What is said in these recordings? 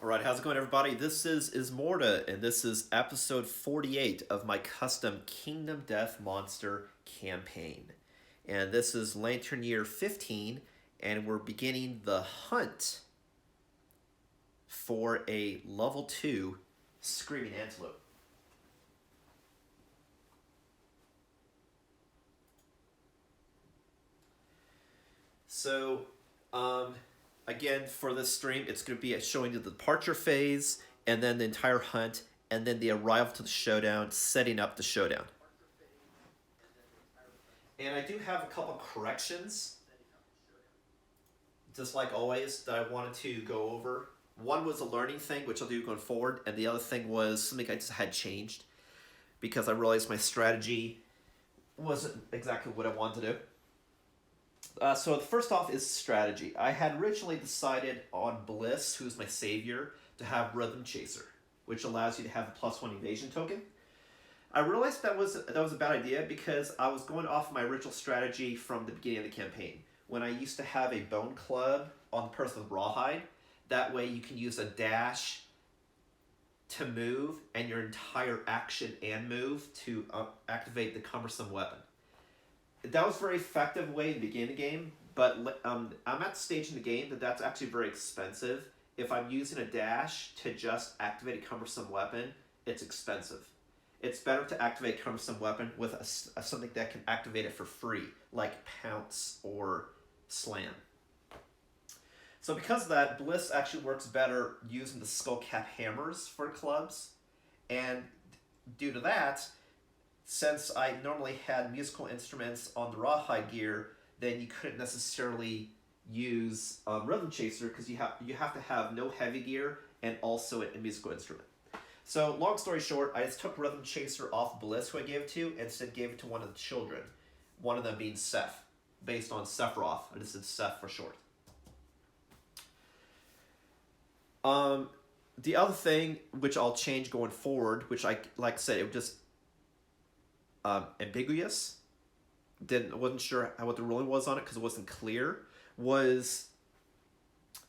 Alright, how's it going, everybody? This is Ismortah, and this is episode 48 of my custom Kingdom Death Monster campaign. And this is Lantern Year 15, and we're beginning the hunt for a level 2 Screaming Antelope. So, again, for this stream, it's going to be showing you the departure phase, and then the entire hunt, and then the arrival to the showdown, setting up the showdown. And I do have a couple corrections, just like always, that I wanted to go over. One was a learning thing, which I'll do going forward, and the other thing was something I just had changed, because I realized my strategy wasn't exactly what I wanted to do. So first off is strategy. I had originally decided on Bliss, who's my savior, to have Rhythm Chaser, which allows you to have a +1 evasion token. I realized that was a bad idea because I was going off my original strategy from the beginning of the campaign, when I used to have a Bone Club on the person with Rawhide. That way you can use a dash to move and your entire action and move to activate the cumbersome weapon. That was a very effective way to begin the game, but I'm at the stage in the game that's actually very expensive. If I'm using a dash to just activate a cumbersome weapon, it's expensive. It's better to activate a cumbersome weapon with something that can activate it for free, like Pounce or Slam. So because of that, Bliss actually works better using the Skullcap hammers for clubs, and due to that, since I normally had musical instruments on the Rawhide gear, then you couldn't necessarily use Rhythm Chaser because you have to have no heavy gear and also a musical instrument. So long story short, I just took Rhythm Chaser off Bliss, who I gave it to, and instead gave it to one of the children. One of them being Seth, based on Sephiroth. I just said Seth for short. The other thing, which I'll change going forward, which like I said, it was just ambiguous. Wasn't sure what the ruling was on it because it wasn't clear. Was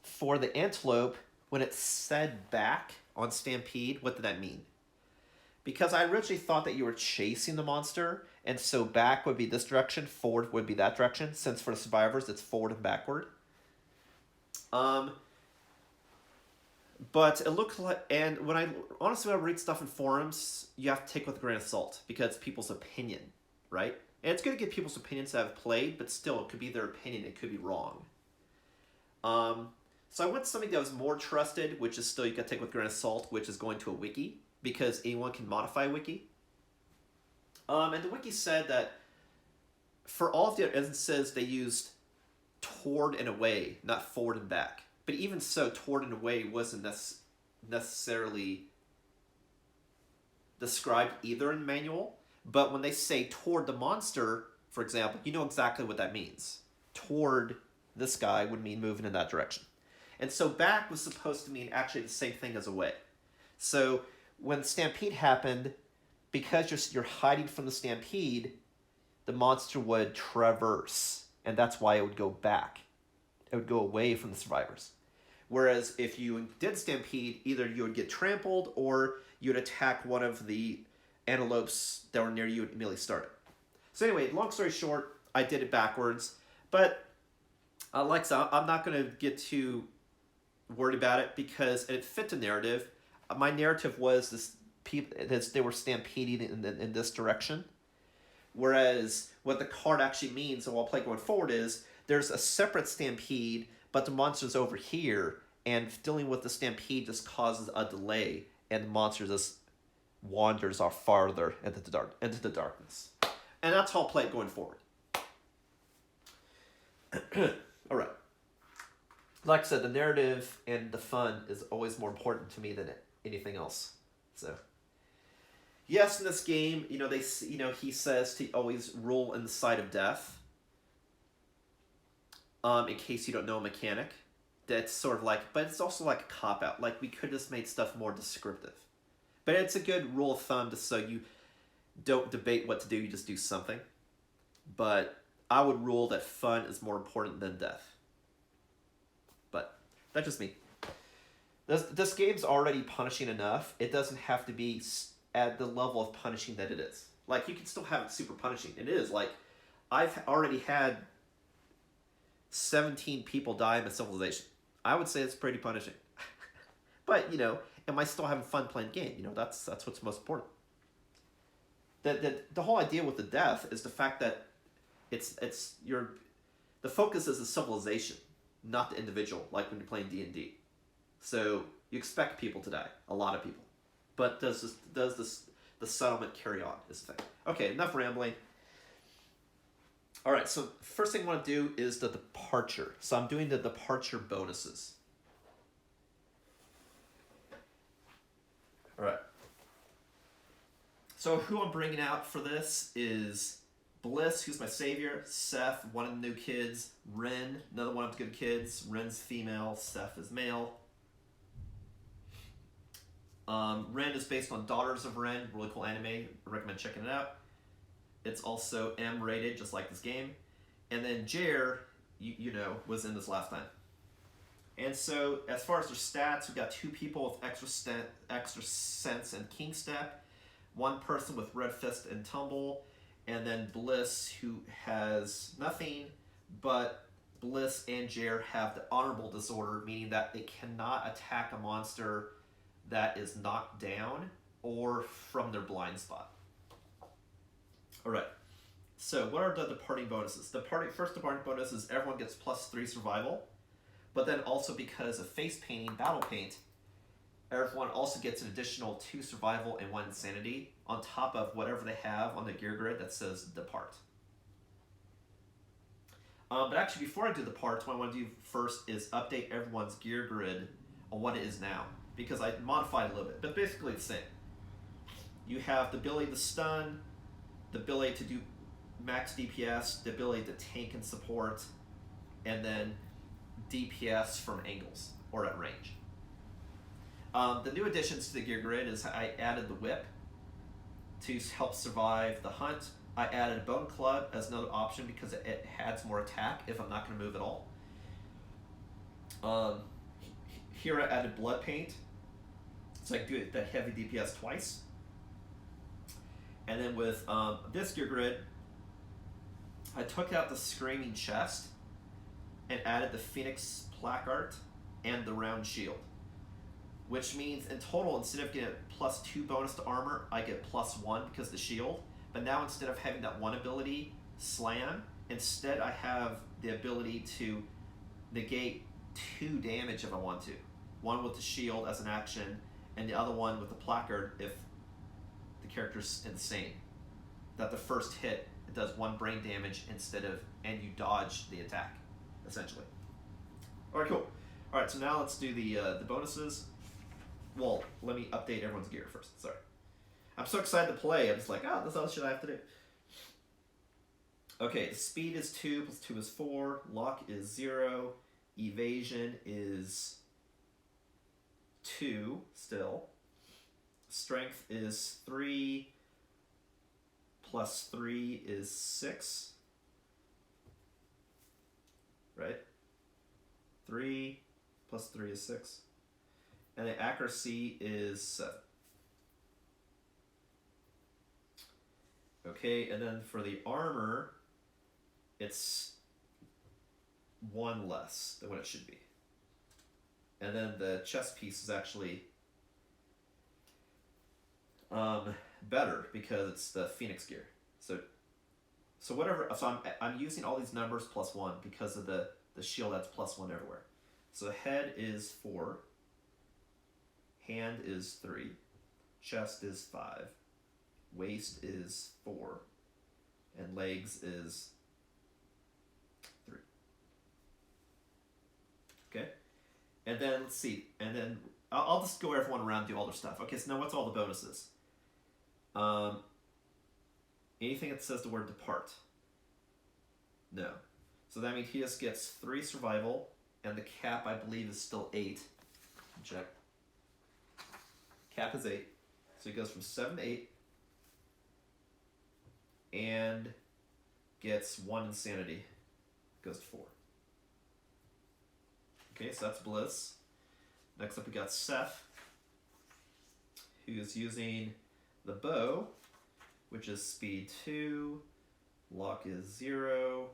for the Antelope, when it said back on Stampede, what did that mean? Because I originally thought that you were chasing the monster, and so back would be this direction, forward would be that direction, since for the survivors it's forward and backward. But it looked like, and when I read stuff in forums, you have to take with a grain of salt, because it's people's opinion, right? And it's going to get people's opinions that have played, but still, it could be their opinion, it could be wrong. So I went to something that was more trusted, which is still you got to take with a grain of salt, which is going to a wiki, because anyone can modify a wiki. And the wiki said that for all of the instances, they used toward and away, not forward and back. But even so, toward and away wasn't necessarily described either in the manual. But when they say toward the monster, for example, you know exactly what that means. Toward this guy would mean moving in that direction. And so back was supposed to mean actually the same thing as away. So when Stampede happened, because you're hiding from the Stampede, the monster would traverse. And that's why it would go back. It would go away from the survivors. Whereas if you did Stampede, either you would get trampled or you would attack one of the antelopes that were near you and immediately start it. So anyway, long story short, I did it backwards. But like I said, I'm not going to get too worried about it because it fit the narrative. My narrative was they were stampeding in this direction. Whereas what the card actually means, and what I'll play going forward, is there's a separate stampede, but the monster's over here, and dealing with the stampede just causes a delay, and the monster just wanders off farther into the darkness. And that's how I'll play it going forward. Alright. Like I said, the narrative and the fun is always more important to me than anything else. So, yes, in this game, he says to always roll in the side of death. In case you don't know a mechanic. That's sort of like, but it's also like a cop-out. Like, we could have just made stuff more descriptive. But it's a good rule of thumb just so you don't debate what to do, you just do something. But I would rule that fun is more important than death. But that's just me. This game's already punishing enough. It doesn't have to be at the level of punishing that it is. Like, you can still have it super punishing. It is. Like, I've already had 17 people die in a civilization. I would say it's pretty punishing. But, you know, am I still having fun playing the game? You know, that's what's most important. The whole idea with the death is the fact that the focus is the civilization, not the individual, like when you're playing D&D. So you expect people to die, a lot of people. But does the settlement carry on is the thing. Okay, enough rambling. All right, so first thing I want to do is the departure. So I'm doing the departure bonuses. All right. So who I'm bringing out for this is Bliss, who's my savior, Seth, one of the new kids, Ren, another one of the good kids. Ren's female, Seth is male. Ren is based on Daughters of Ren, really cool anime. I recommend checking it out. It's also M-rated, just like this game. And then Jer, you know, was in this last time. And so, as far as their stats, we've got 2 people with extra sense and king step, 1 person with red fist and tumble, and then Bliss, who has nothing, but Bliss and Jer have the honorable disorder, meaning that they cannot attack a monster that is knocked down or from their blind spot. All right, so what are the departing bonuses? First departing bonus is everyone gets +3 survival, but then also because of face painting, battle paint, everyone also gets an additional 2 survival and 1 insanity on top of whatever they have on the gear grid that says depart. But actually, before I do depart, what I want to do first is update everyone's gear grid on what it is now, because I modified a little bit, but basically the same. You have the ability to stun, the ability to do max DPS, the ability to tank and support, and then DPS from angles or at range. The new additions to the gear grid is I added the whip to help survive the hunt. I added bone club as another option because it adds more attack if I'm not going to move at all. Here I added blood paint, so I can do that heavy DPS twice. And then with this gear grid, I took out the screaming chest and added the phoenix placard and the round shield, which means in total, instead of getting +2 bonus to armor, I get +1 because of the shield. But now instead of having that one ability, slam, instead I have the ability to negate 2 damage if I want to. One with the shield as an action, and the other one with the placard if the character's insane. That the first hit, it does 1 brain damage instead of, and you dodge the attack, essentially. All right, cool. All right, so now let's do the bonuses. Well, let me update everyone's gear first. Sorry. I'm so excited to play. I'm just like, oh, this other shit I have to do. Okay, speed is 2, +2 is 4. Luck is 0. Evasion is 2 still. Strength is 3. +3 is 6. Right? 3 +3 is 6. And the accuracy is 7. Okay, and then for the armor, it's 1 less than what it should be. And then the chest piece is actually better because it's the Phoenix gear. So whatever. So I'm using all these numbers +1 because of the shield that's +1 everywhere. So head is 4, hand is 3, chest is 5, waist is 4, and legs is 3. Okay, and then let's see, and then I'll just go everyone around and do all their stuff. Okay, so now what's all the bonuses? Anything that says the word depart. No. So that means he just gets 3 survival, and the cap I believe is still 8. Check. Cap is 8. So he goes from 7 to 8. And gets 1 insanity. Goes to 4. Okay, so that's Bliss. Next up we got Seth, who's using the bow, which is speed 2, luck is 0,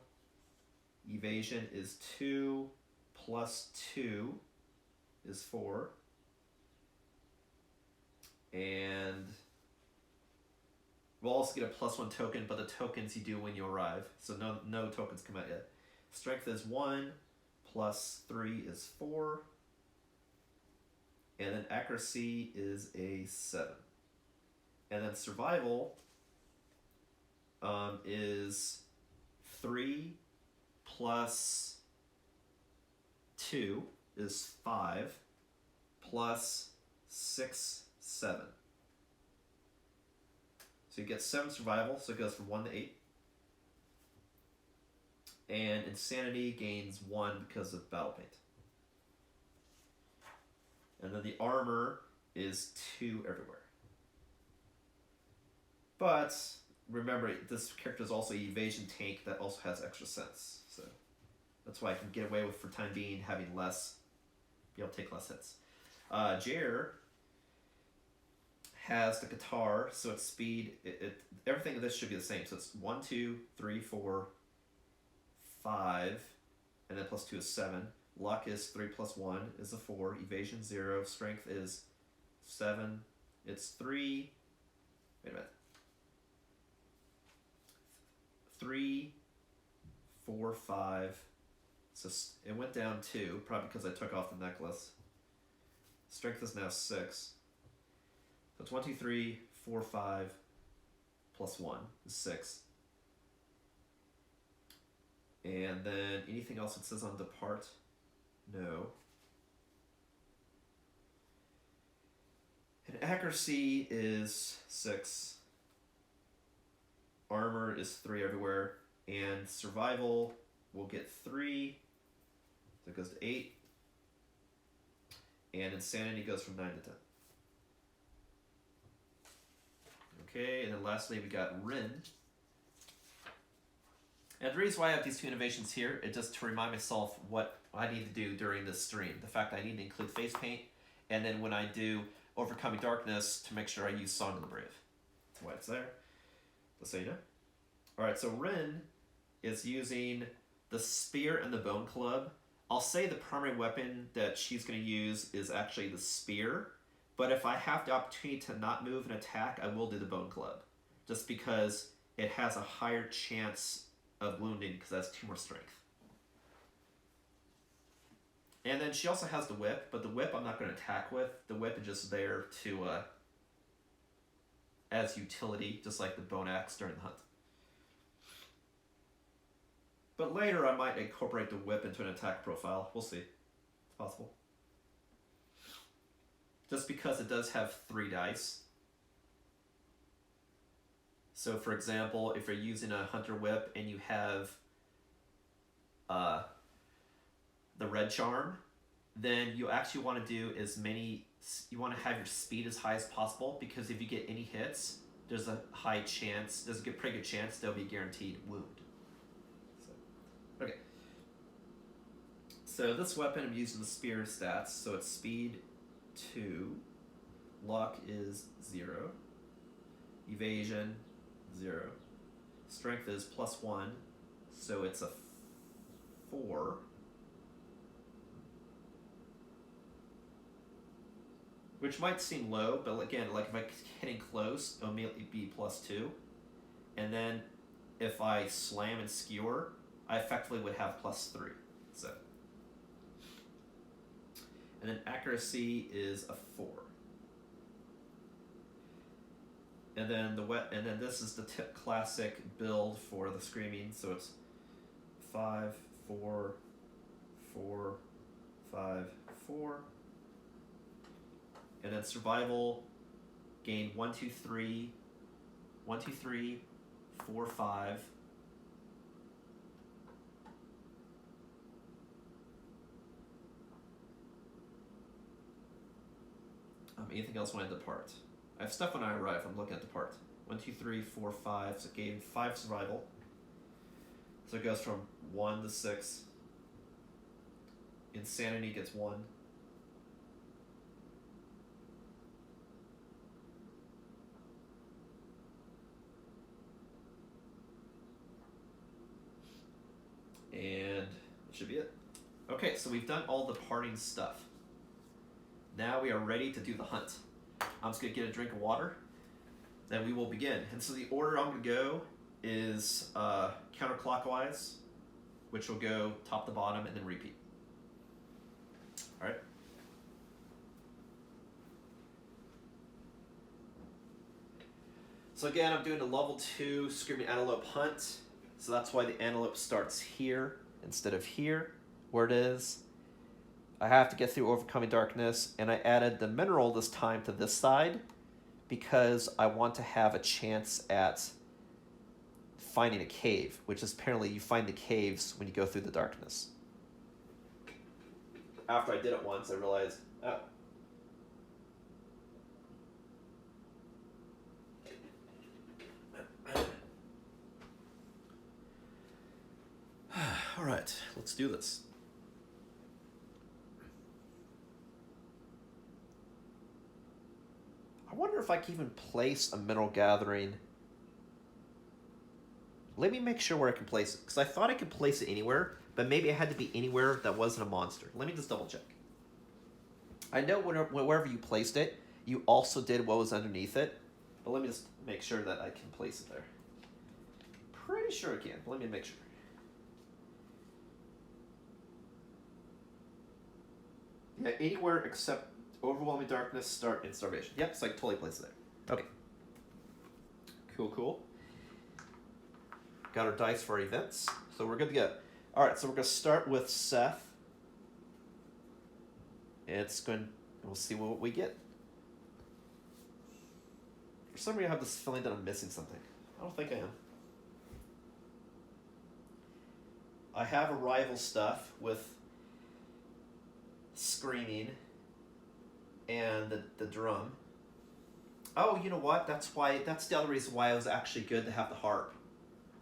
evasion is 2, plus 2 is 4, and we'll also get a +1 token, but the tokens you do when you arrive, so no tokens come out yet. Strength is 1, plus 3 is 4, and then accuracy is a 7. And then survival is 3 plus 2 is 5 plus 6, 7. So you get 7 survival, so it goes from 1 to 8. And insanity gains 1 because of battle paint. And then the armor is 2 everywhere. But remember, this character is also an evasion tank that also has extra sense. So that's why I can get away with, for time being, having less, be able to take less hits. Jer has the guitar, so its speed, everything in this should be the same. So it's 1, 2, 3, 4, 5, and then plus 2 is 7. Luck is 3 plus 1 is a 4. Evasion 0. Strength is 7. It's 3. Wait a minute. 3, 4, 5. So it went down 2, probably because I took off the necklace. Strength is now 6. So it's 1, 2, 3, 4, 5, plus 1 is 6. And then anything else it says on depart? No. And accuracy is 6. Armor is 3 everywhere. And survival will get 3. So it goes to 8. And insanity goes from 9 to 10. Okay, and then lastly we got Rin. And the reason why I have these 2 innovations here is just to remind myself what I need to do during this stream. The fact that I need to include face paint, and then when I do Overcoming Darkness, to make sure I use Song of the Brave. That's why it's there. Just so you know. Alright, so Rin is using the Spear and the Bone Club. I'll say the primary weapon that she's going to use is actually the Spear, but if I have the opportunity to not move and attack, I will do the Bone Club. Just because it has a higher chance of wounding, because that's 2 more strength. And then she also has the whip, but the whip I'm not going to attack with. The whip is just there to as utility, just like the bone axe during the hunt. But later I might incorporate the whip into an attack profile. We'll see. It's possible. Just because it does have 3 dice. So for example, if you're using a hunter whip and you have the red charm, then you actually want to do you want to have your speed as high as possible, because if you get any hits, there's a pretty good chance there'll be a guaranteed wound. So, okay. So this weapon I'm using the spear stats, so it's speed 2, luck is 0, evasion 0, strength is +1, so it's a 4, which might seem low, but again, like if I'm hitting close, it'll immediately be +2, and then if I slam and skewer, I effectively would have +3. So, and then accuracy is a 4. And then this is the classic build for the screaming. So it's 5, 4, 4, 5, 4. And then survival, gain 1, 2, 3, 1, 2, 3, 4, 5. Anything else when I depart? I have stuff when I arrive. I'm looking at depart. 1, 2, 3, 4, 5. So it gained 5 survival. So it goes from 1 to 6. Insanity gets 1. so we've done all the parting stuff. Now we are ready to do the hunt. I'm just going to get a drink of water, then we will begin. And so the order I'm going to go is counterclockwise, which will go top to bottom and then repeat. All right. So again, I'm doing a level 2 Screaming Antelope hunt. So that's why the antelope starts here instead of here, where it is. I have to get through Overcoming Darkness, and I added the mineral this time to this side because I want to have a chance at finding a cave, which is apparently you find the caves when you go through the darkness. After I did it once, I realized, oh. All right, let's do this. I wonder if I can even place a mineral gathering. Let me make sure where I can place it, because I thought I could place it anywhere, but maybe it had to be anywhere that wasn't a monster. Let me just double check. I know wherever you placed it, you also did what was underneath it, but let me just make sure that I can place it there. Pretty sure I can, but let me make sure. Yeah, anywhere except Overwhelming Darkness, Start, and Starvation. Yep, so I can totally place it there. Okay. Cool, cool. Got our dice for our events, so we're good to go. All right, so we're going to start with Seth. We'll see what we get. For some reason, I have this feeling that I'm missing something. I don't think I am. I have arrival stuff with screaming and the drum. Oh, you know what? That's the other reason why it was actually good to have the harp.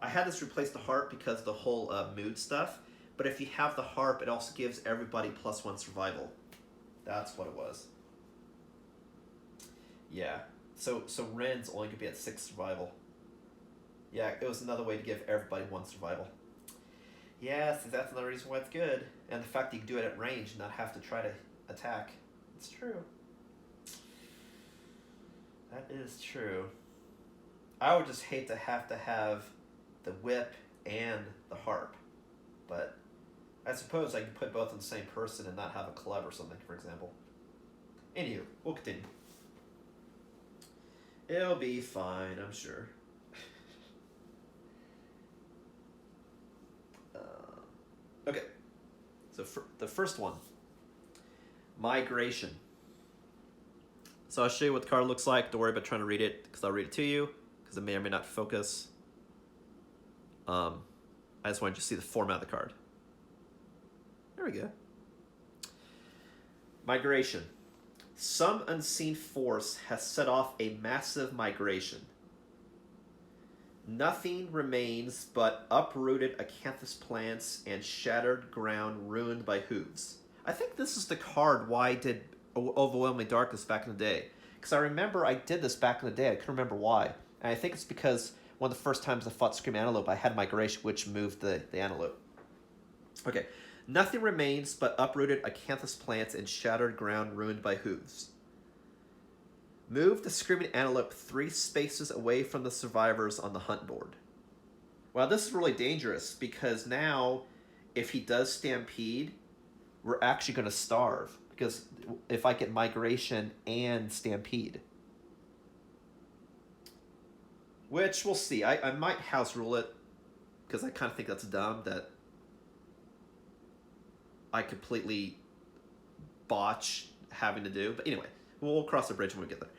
I had this replace the harp because of the whole mood stuff, but if you have the harp, it also gives everybody +1 survival. That's what it was. Yeah. So Ren's only could be at 6 survival. Yeah, it was another way to give everybody 1 survival. Yeah, so that's another reason why it's good. And the fact that you can do it at range and not have to try to attack. It's true. That is true. I would just hate to have the whip and the harp. But I suppose I can put both in the same person and not have a club or something, for example. Anywho, we'll continue. It'll be fine, I'm sure. Okay, so for the first one, Migration. So I'll show you what the card looks like. Don't worry about trying to read it, because I'll read it to you, because it may or may not focus. I just wanted you to see the format of the card. There we go. Migration. Some unseen force has set off a massive migration. Nothing remains but uprooted acanthus plants and shattered ground ruined by hooves. I think this is the card why I did Overwhelming Darkness back in the day. Because I remember I did this back in the day. I couldn't remember why. And I think it's because one of the first times I fought Scream Antelope, I had Migration, which moved the antelope. Okay. Nothing remains but uprooted acanthus plants and shattered ground ruined by hooves. Move the Screaming Antelope 3 spaces away from the survivors on the hunt board. Well, this is really dangerous because now, if he does stampede, we're actually going to starve. Because if I get Migration and stampede. Which we'll see. I might house rule it because I kind of think that's dumb that I completely botch having to do. But anyway, we'll cross the bridge when we get there.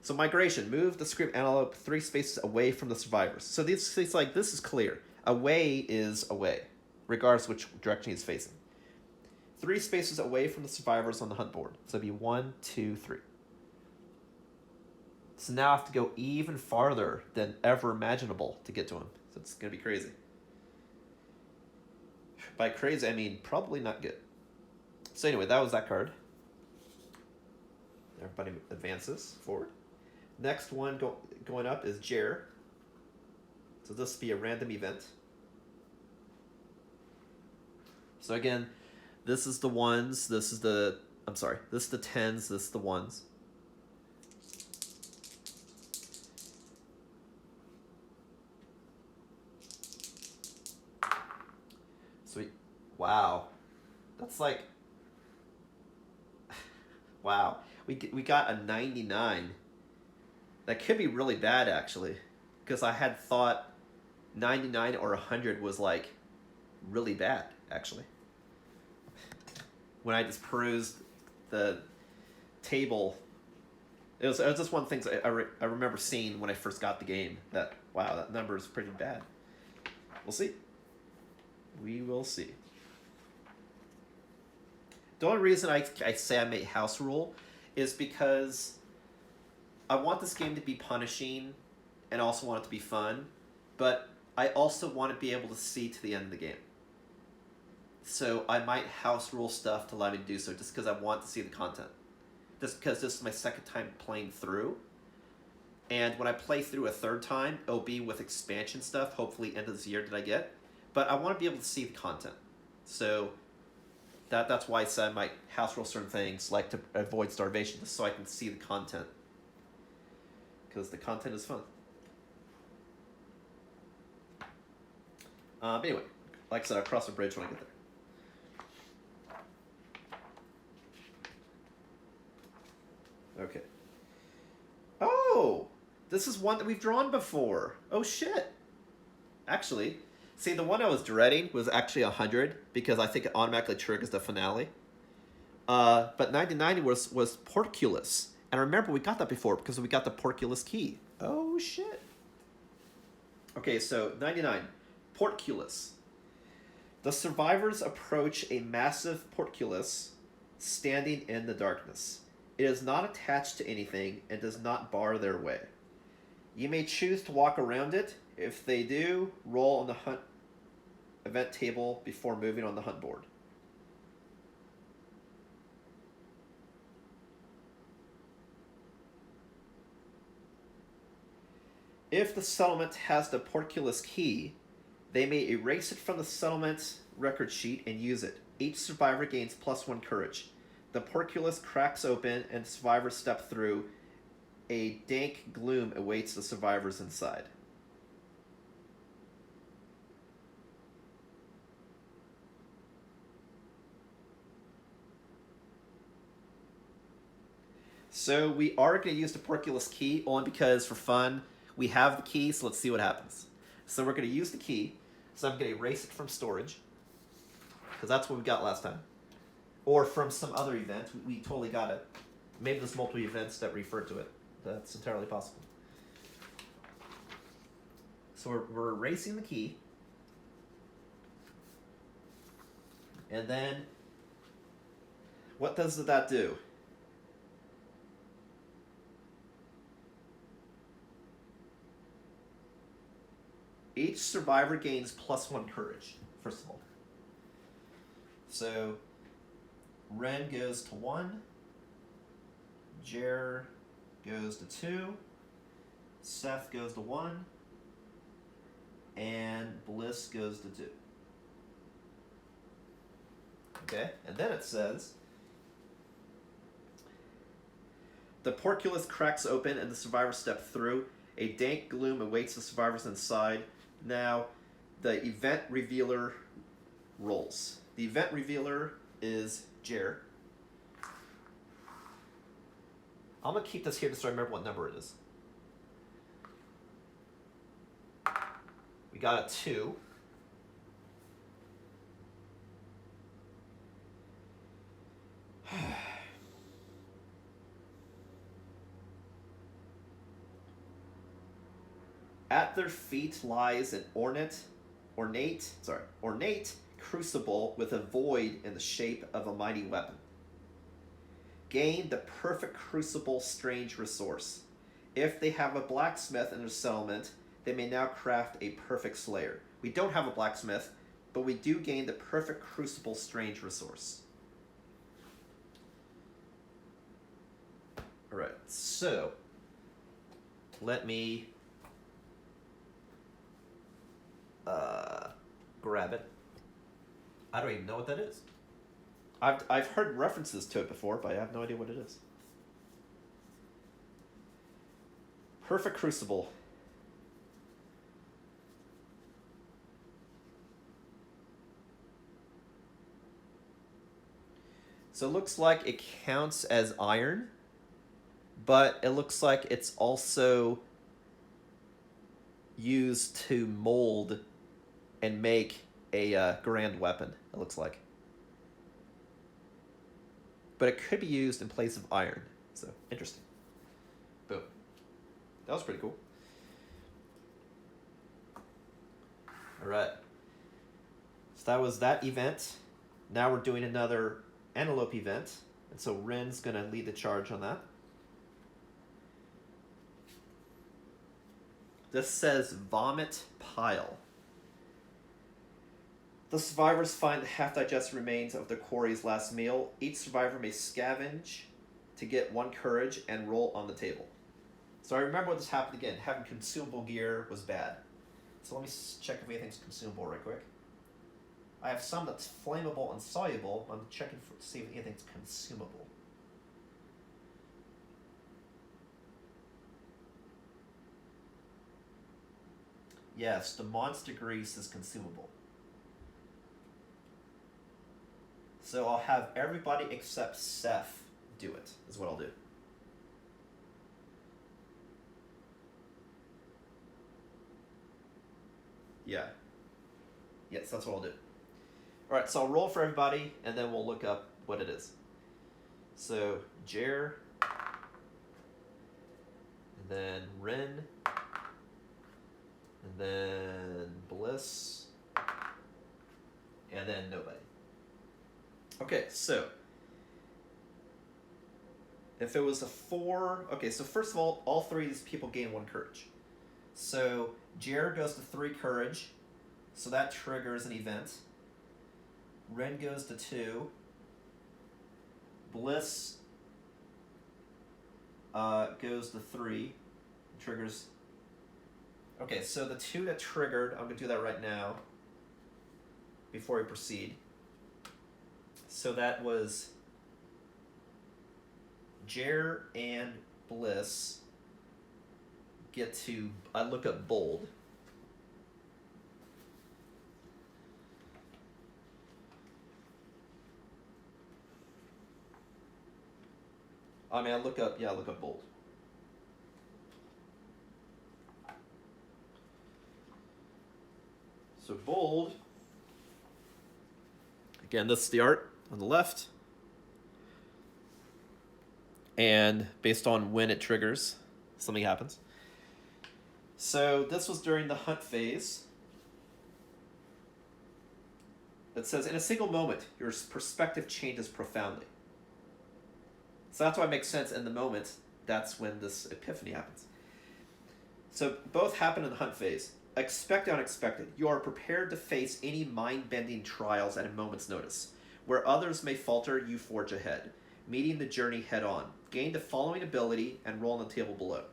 So Migration, move the Scream Antelope 3 spaces away from the survivors. So this is clear. Away is away, regardless which direction he's facing. 3 spaces away from the survivors on the hunt board. So it'd be 1, 2, 3. So now I have to go even farther than ever imaginable to get to him. So it's going to be crazy. By crazy, I mean probably not good. So anyway, that was that card. Everybody advances forward. Next one going up is Jer. So this will be a random event. So again, This is the ones. This is the... I'm sorry. This is the 10s. This is the ones. Sweet. Wow. That's like... Wow. We got a 99. That could be really bad, actually. Because I had thought 99 or 100 was, like, really bad, actually. When I just perused the table, it was just one of the things I remember seeing when I first got the game, that, wow, that number is pretty bad. We'll see. We will see. The only reason I say I made house rule is because I want this game to be punishing and also want it to be fun, but I also want to be able to see to the end of the game. So I might house rule stuff to allow me to do so just because I want to see the content. Just because this is my second time playing through. And when I play through a third time, it'll be with expansion stuff, hopefully end of this year that I get. But I want to be able to see the content. So that's why I said I might house rule certain things, like to avoid starvation, just so I can see the content. Because the content is fun. But anyway, like I said, I'll cross the bridge when I get there. Okay. Oh! This is one that we've drawn before. Oh, shit. Actually, see, the one I was dreading was actually 100, because I think it automatically triggers the finale. But 99 was Porculus. And remember, we got that before, because we got the Porculus key. Oh, shit. Okay, so 99. Porculus. The survivors approach a massive porculus standing in the darkness. It is not attached to anything and does not bar their way. You may choose to walk around it. If they do, roll on the hunt event table before moving on the hunt board. If the settlement has the porculus key, they may erase it from the settlement record sheet and use it. Each survivor gains +1 courage. The porculus cracks open and survivors step through. A dank gloom awaits the survivors inside. So we are going to use the porculus key only because, for fun, we have the key, so let's see what happens. So we're going to use the key. So I'm going to erase it from storage, because that's what we got last time. Or from some other event. We totally got it. Maybe there's multiple events that refer to it. That's entirely possible. So we're erasing the key. And then, what does that do? Each survivor gains +1 courage, first of all. So, Ren goes to 1. Jer goes to 2. Seth goes to 1. And Bliss goes to 2. Okay, and then it says, the porculus cracks open and the survivors step through. A dank gloom awaits the survivors inside. Now, the event revealer rolls. The event revealer is Jer. I'm going to keep this here just so I remember what number it is. We got a 2. At their feet lies an ornate crucible with a void in the shape of a mighty weapon. Gain the perfect crucible strange resource. If they have a blacksmith in their settlement, they may now craft a perfect slayer. We don't have a blacksmith, but we do gain the perfect crucible strange resource. Alright, so let me grab it. I don't even know what that is. I've heard references to it before, but I have no idea what it is. Perfect Crucible. So it looks like it counts as iron, but it looks like it's also used to mold and make a grand weapon, it looks like. But it could be used in place of iron. So, interesting. Boom. That was pretty cool. Alright. So that was that event. Now we're doing another Antelope event. And so Ren's going to lead the charge on that. This says Vomit Pile. The survivors find the half-digested remains of their quarry's last meal. Each survivor may scavenge to get 1 courage and roll on the table. So I remember what this happened again. Having consumable gear was bad. So let me check if anything's consumable right quick. I have some that's flammable and soluble. I'm checking to see if anything's consumable. Yes, the monster grease is consumable. So I'll have everybody except Seth do it, is what I'll do. Yeah. Yes, that's what I'll do. Alright, so I'll roll for everybody, and then we'll look up what it is. So, Jer, and then Ren, and then Bliss, and then nobody. Okay, so if it was a 4, okay, so first of all 3 of these people gain 1 courage. So Jer goes to 3 courage, so that triggers an event. Ren goes to 2. Bliss goes to 3, triggers. Okay, so the 2 that triggered, I'm going to do that right now before we proceed. So that was Jer and Bliss get to, I look up bold. I mean, I look up bold. So bold, again, this is the art on the left. And based on when it triggers, something happens. So this was during the hunt phase. It says, in a single moment, your perspective changes profoundly. So that's why it makes sense in the moment. That's when this epiphany happens. So both happen in the hunt phase. Expect the unexpected. You are prepared to face any mind-bending trials at a moment's notice. Where others may falter, you forge ahead, meeting the journey head-on. Gain the following ability and roll on the table below.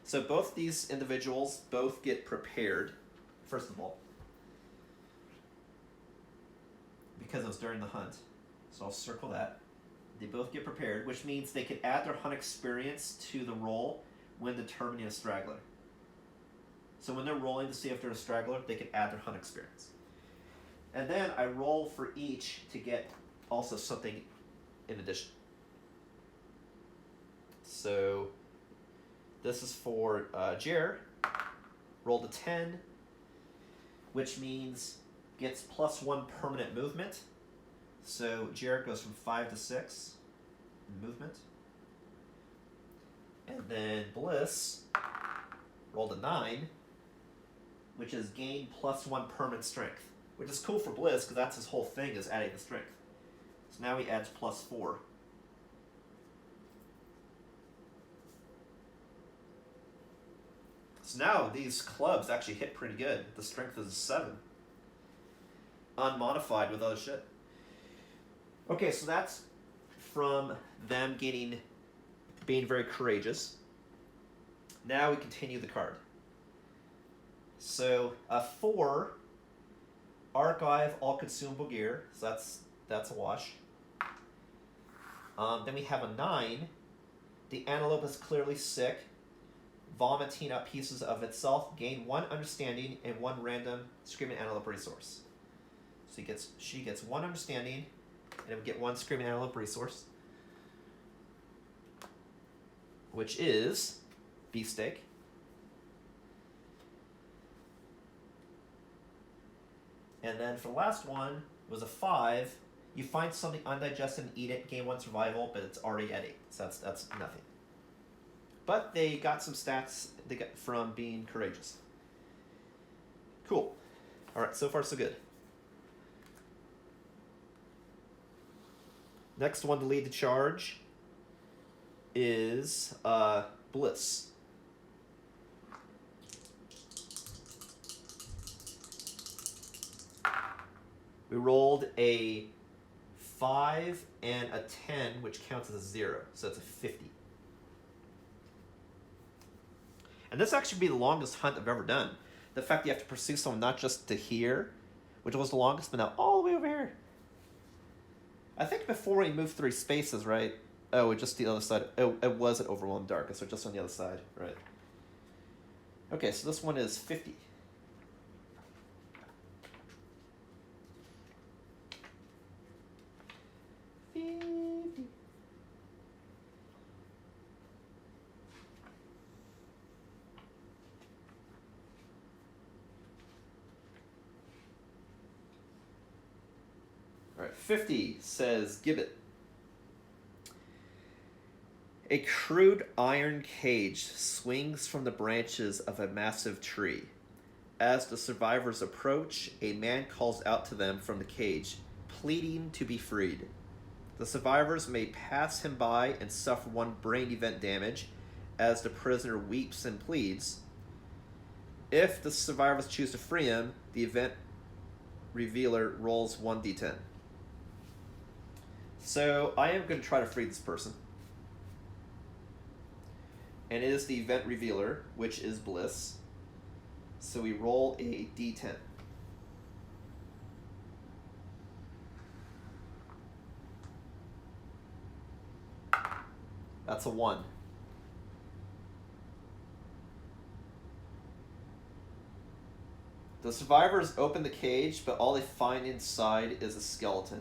So both these individuals both get prepared, first of all, because it was during the hunt. So I'll circle that. They both get prepared, which means they can add their hunt experience to the roll when determining a straggler. So when they're rolling to see if they're a straggler, they can add their hunt experience. And then I roll for each to get also something in addition. So this is for Jer. Rolled a 10, which means gets +1 permanent movement. So Jer goes from 5 to 6 in movement. And then Bliss rolled a 9, which is gain +1 permanent strength, which is cool for Bliss because that's his whole thing, is adding the strength. So now he adds +4. So now these clubs actually hit pretty good. The strength is a 7. Unmodified with other shit. Okay, so that's from them being very courageous. Now we continue the card. So 4, Archive all consumable gear. So That's a wash. Then we have a 9. The Antelope is clearly sick, vomiting up pieces of itself. Gain 1 understanding and 1 random Screaming Antelope resource. So she gets 1 understanding, and we get 1 Screaming Antelope resource, which is beefsteak. And then for the last one was a 5. You find something undigested and eat it, gain 1 survival, but it's already at 8, so that's nothing. But they got some stats they got from being courageous. Cool. All right, so far so good. Next one to lead the charge is Bliss. We rolled a 5 and a 10, which counts as a 0, so it's a 50. And this actually be the longest hunt I've ever done. The fact that you have to pursue someone not just to here, which was the longest, but now all the way over here. I think before we moved 3 spaces, right? Oh, just the other side. Oh, it was at Overwhelmed Darkness, so just on the other side, right? Okay, so this one is 50. All right, 50 says Gibbet. A crude iron cage swings from the branches of a massive tree. As the survivors approach, a man calls out to them from the cage, pleading to be freed. The survivors may pass him by and suffer 1 brain event damage as the prisoner weeps and pleads. If the survivors choose to free him, the event revealer rolls 1d10. So I am going to try to free this person. And it is the event revealer, which is Bliss. So we roll a d10. That's a 1. The survivors open the cage, but all they find inside is a skeleton.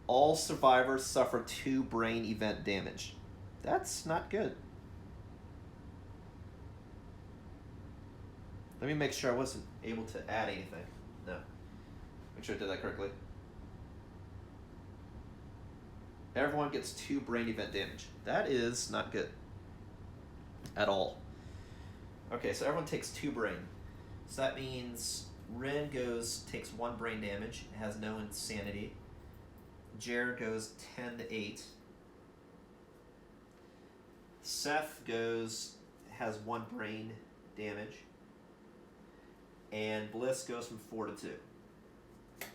All survivors suffer 2 brain event damage. That's not good. Let me make sure I wasn't able to add anything. No. Make sure I did that correctly. Everyone gets 2 brain event damage. That is not good. At all. Okay, so everyone takes 2 brain. So that means Rin takes 1 brain damage, has no insanity. Jared goes 10 to 8. Seth has 1 brain damage. And Bliss goes from 4 to 2.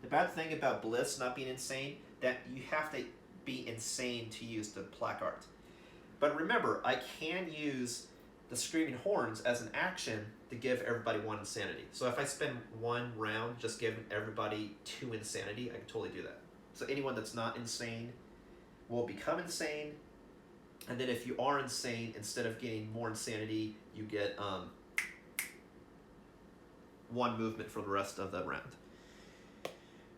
The bad thing about Bliss not being insane, that you have to be insane to use the placard. But remember, I can use the Screaming Horns as an action to give everybody 1 insanity. So if I spend 1 round just giving everybody 2 insanity, I can totally do that. So anyone that's not insane will become insane. And then if you are insane, instead of getting more insanity, you get 1 movement for the rest of the round.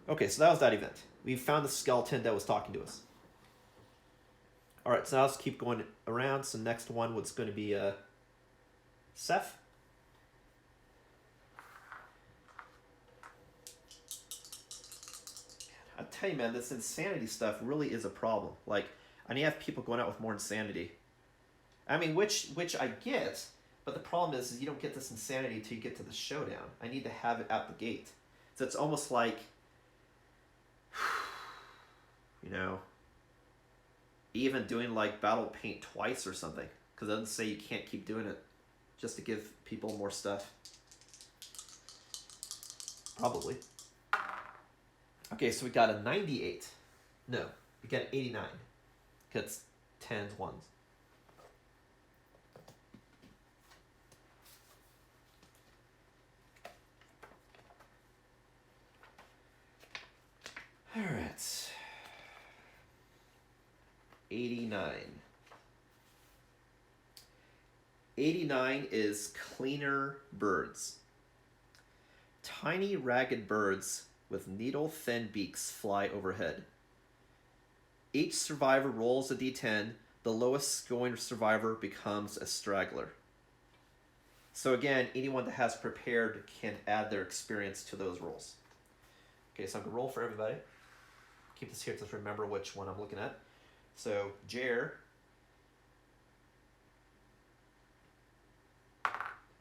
Okay, so that was that event. We found the skeleton that was talking to us. All right, so now let's keep going around. So next one was going to be Seth. I tell you, man, this insanity stuff really is a problem. Like, I need to have people going out with more insanity. I mean, which I get, but the problem is you don't get this insanity until you get to the showdown. I need to have it out the gate. So it's almost like, you know, even doing like battle paint twice or something, because it doesn't say you can't keep doing it, just to give people more stuff. Probably. Okay, so we got a 98. No, we got an 89. Because 10s, 1s. All right. 89. 89 is cleaner birds. Tiny ragged birds with needle-thin beaks fly overhead. Each survivor rolls a d10. The lowest scoring survivor becomes a straggler. So again, anyone that has prepared can add their experience to those rolls. Okay, so I'm going to roll for everybody. Keep this here to remember which one I'm looking at. So, Jer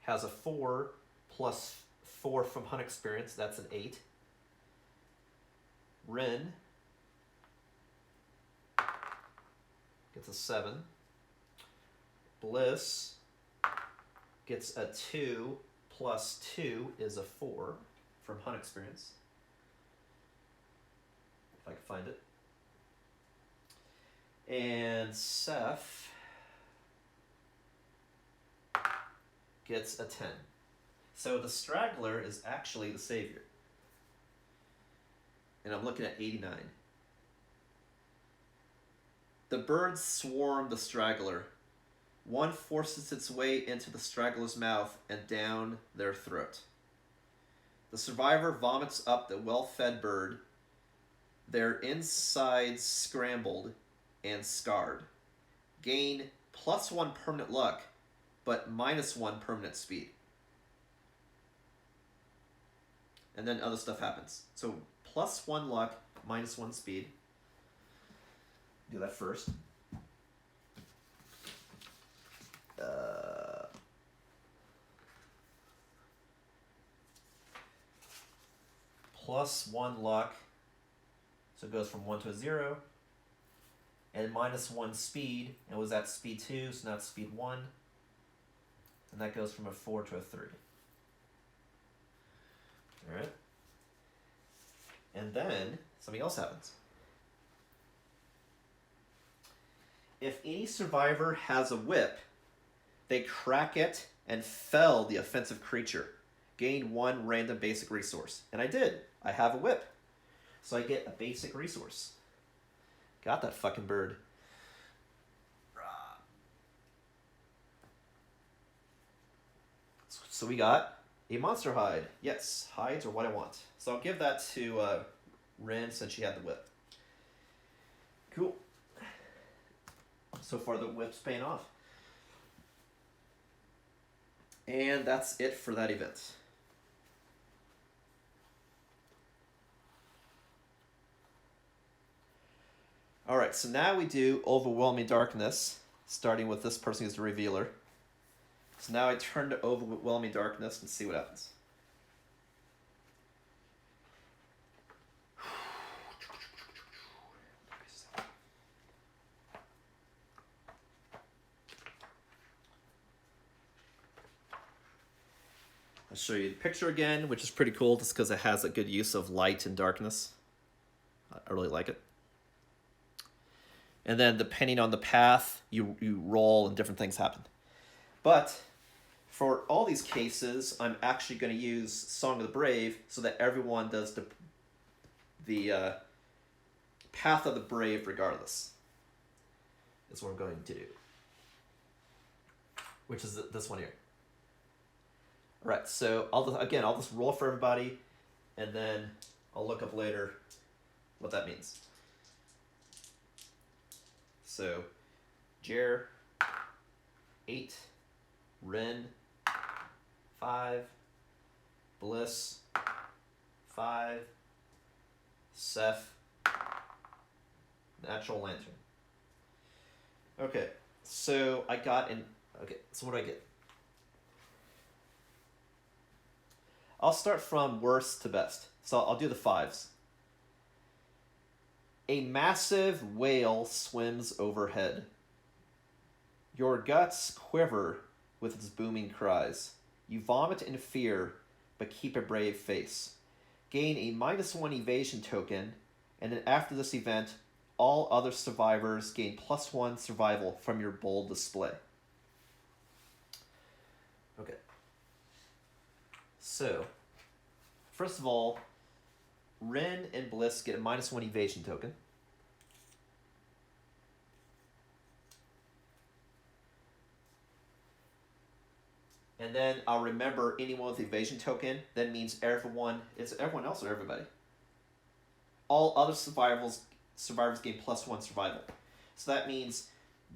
has a 4 plus 4 from hunt experience. That's an 8. Rin gets a 7. Bliss gets a 2 plus 2 is a 4 from hunt experience. If I can find it. And Seth gets a 10. So the straggler is actually the savior. And I'm looking at 89. The birds swarm the straggler. One forces its way into the straggler's mouth and down their throat. The survivor vomits up the well-fed bird, their insides scrambled and scarred. Gain +1 permanent luck, but -1 permanent speed. And then other stuff happens. So +1 luck, -1 speed. Do that first. +1 luck. So it goes from 1 to a 0. And -1 speed. It was at speed 2, so now it's speed 1. And that goes from a 4 to a 3. Alright? And then something else happens. If any survivor has a whip, they crack it and fell the offensive creature. Gain 1 random basic resource. And I did. I have a whip. So I get a basic resource. Got that fucking bird. So we got a monster hide. Yes, hides are what I want. So I'll give that to Rin since she had the whip. Cool. So far the whip's paying off. And that's it for that event. Alright, so now we do Overwhelming Darkness, starting with this person who's the revealer. So now I turn to Overwhelming Darkness and see what happens. I'll show you the picture again, which is pretty cool just because it has a good use of light and darkness. I really like it. And then depending on the path, you roll and different things happen. But for all these cases, I'm actually going to use Song of the Brave so that everyone does the Path of the Brave regardless. Is what I'm going to do. Which is this one here. Alright, so I'll just roll for everybody, and then I'll look up later what that means. So, Jer, 8, Rin, 5, Bliss, 5, Seth, Natural Lantern. Okay, so I got in. Okay, so what do I get? I'll start from worst to best. So I'll do the 5s. A massive whale swims overhead. Your guts quiver with its booming cries. You vomit in fear, but keep a brave face. Gain a -1 evasion token, and then after this event, all other survivors gain +1 survival from your bold display. Okay. So, first of all, Ren and Bliss get a -1 evasion token. And then I'll remember anyone with evasion token. That means everyone. It's everyone else or everybody. All other survivors gain +1 survival. So that means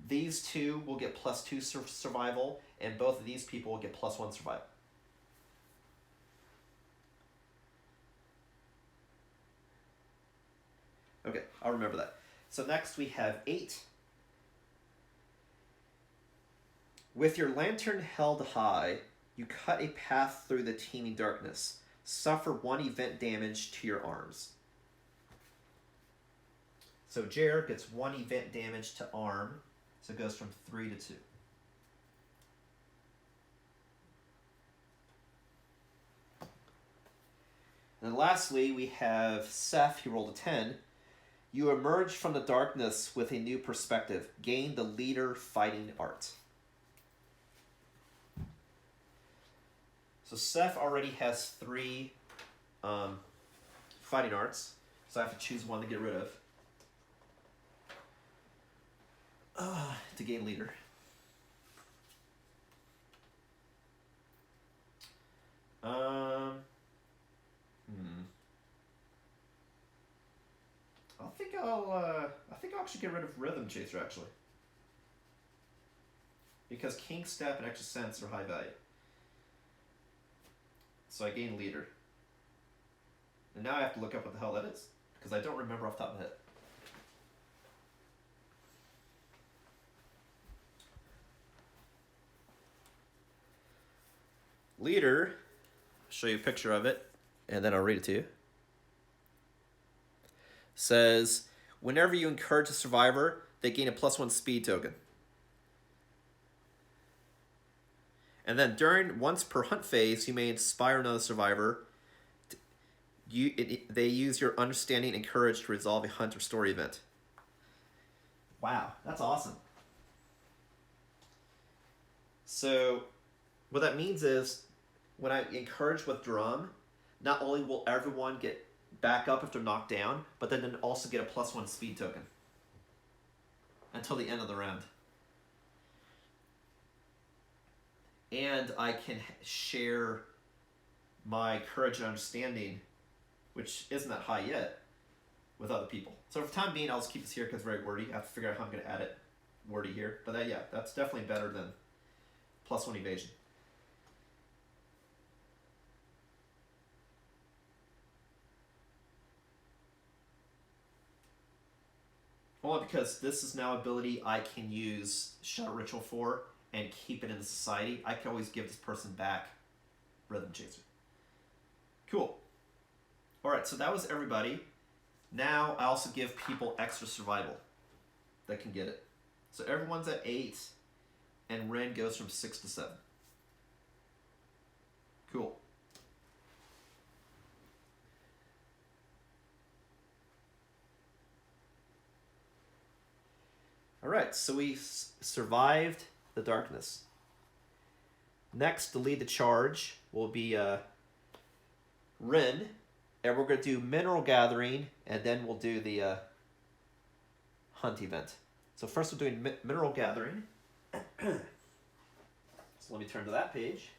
these two will get +2 survival, and both of these people will get +1 survival. Okay, I'll remember that. So next we have 8. With your lantern held high, you cut a path through the teeming darkness. Suffer 1 event damage to your arms. So Jer gets 1 event damage to arm, so it goes from 3 to 2. And then lastly, we have Seth, he rolled a 10. You emerge from the darkness with a new perspective. Gain the leader fighting art. So Seth already has 3 fighting arts, so I have to choose one to get rid of. To gain leader. I think I'll actually get rid of Rhythm Chaser actually, because King Step and Extra Sense are high value. So I gain leader. And now I have to look up what the hell that is, because I don't remember off the top of my head. Leader, I'll show you a picture of it, and then I'll read it to you. Says, whenever you encourage a survivor, they gain a +1 speed token. And then once per hunt phase, you may inspire another survivor. They use your understanding and courage to resolve a hunt or story event. Wow, that's awesome. So what that means is, when I encourage with drum, not only will everyone get back up if they're knocked down, but then also get a +1 speed token until the end of the round. And I can share my courage and understanding, which isn't that high yet, with other people. So for the time being, I'll just keep this here because it's very wordy. I have to figure out how I'm going to add it wordy here. But yeah, that's definitely better than +1 evasion. Only because this is now an ability I can use Shut Ritual for and keep it in the society. I can always give this person back Rhythm Chaser. Cool. Alright, so that was everybody. Now I also give people extra survival that can get it. So everyone's at 8, and Ren goes from 6 to 7. Cool. Alright, so we survived the darkness. Next, to lead the charge will be Ren, and we're going to do Mineral Gathering, and then we'll do the Hunt event. So first we're doing Mineral Gathering. So let me turn to that page.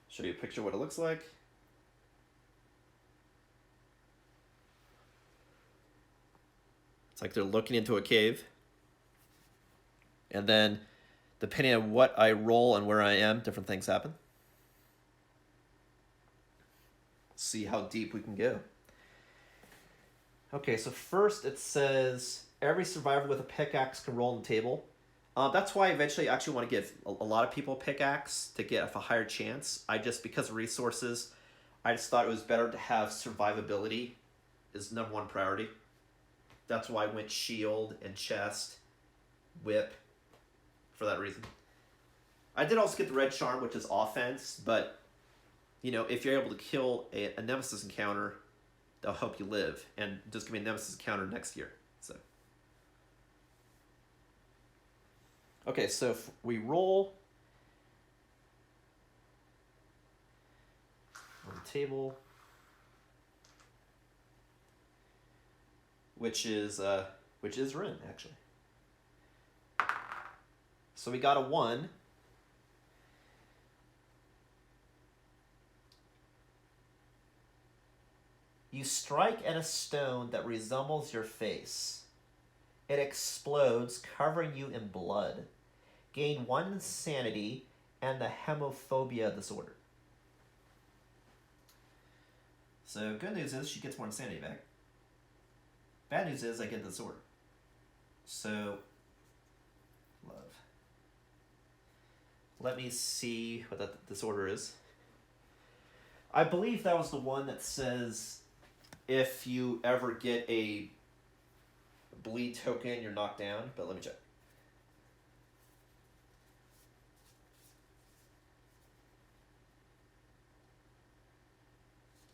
Show you a picture of what it looks like. It's like they're looking into a cave. And then, depending on what I roll and where I am, different things happen. See how deep we can go. Okay, so first it says, every survivor with a pickaxe can roll on the table. That's why eventually I actually want to give a lot of people a pickaxe to get a higher chance. Because of resources, I just thought it was better to have survivability is #1 priority. That's why I went shield and chest, whip, for that reason. I did also get the red charm, which is offense, but you know, if you're able to kill a Nemesis Encounter, they'll help you live. And just give me a Nemesis Encounter next year. So. Okay, so if we roll on the table, which is Rin, actually. So we got a 1. You strike at a stone that resembles your face. It explodes, covering you in blood. Gain 1 insanity and the hemophobia disorder. So good news is she gets more insanity back. Bad news is I get the disorder. So, love. Let me see what that disorder is. I believe that was the one that says if you ever get a bleed token, you're knocked down, but let me check.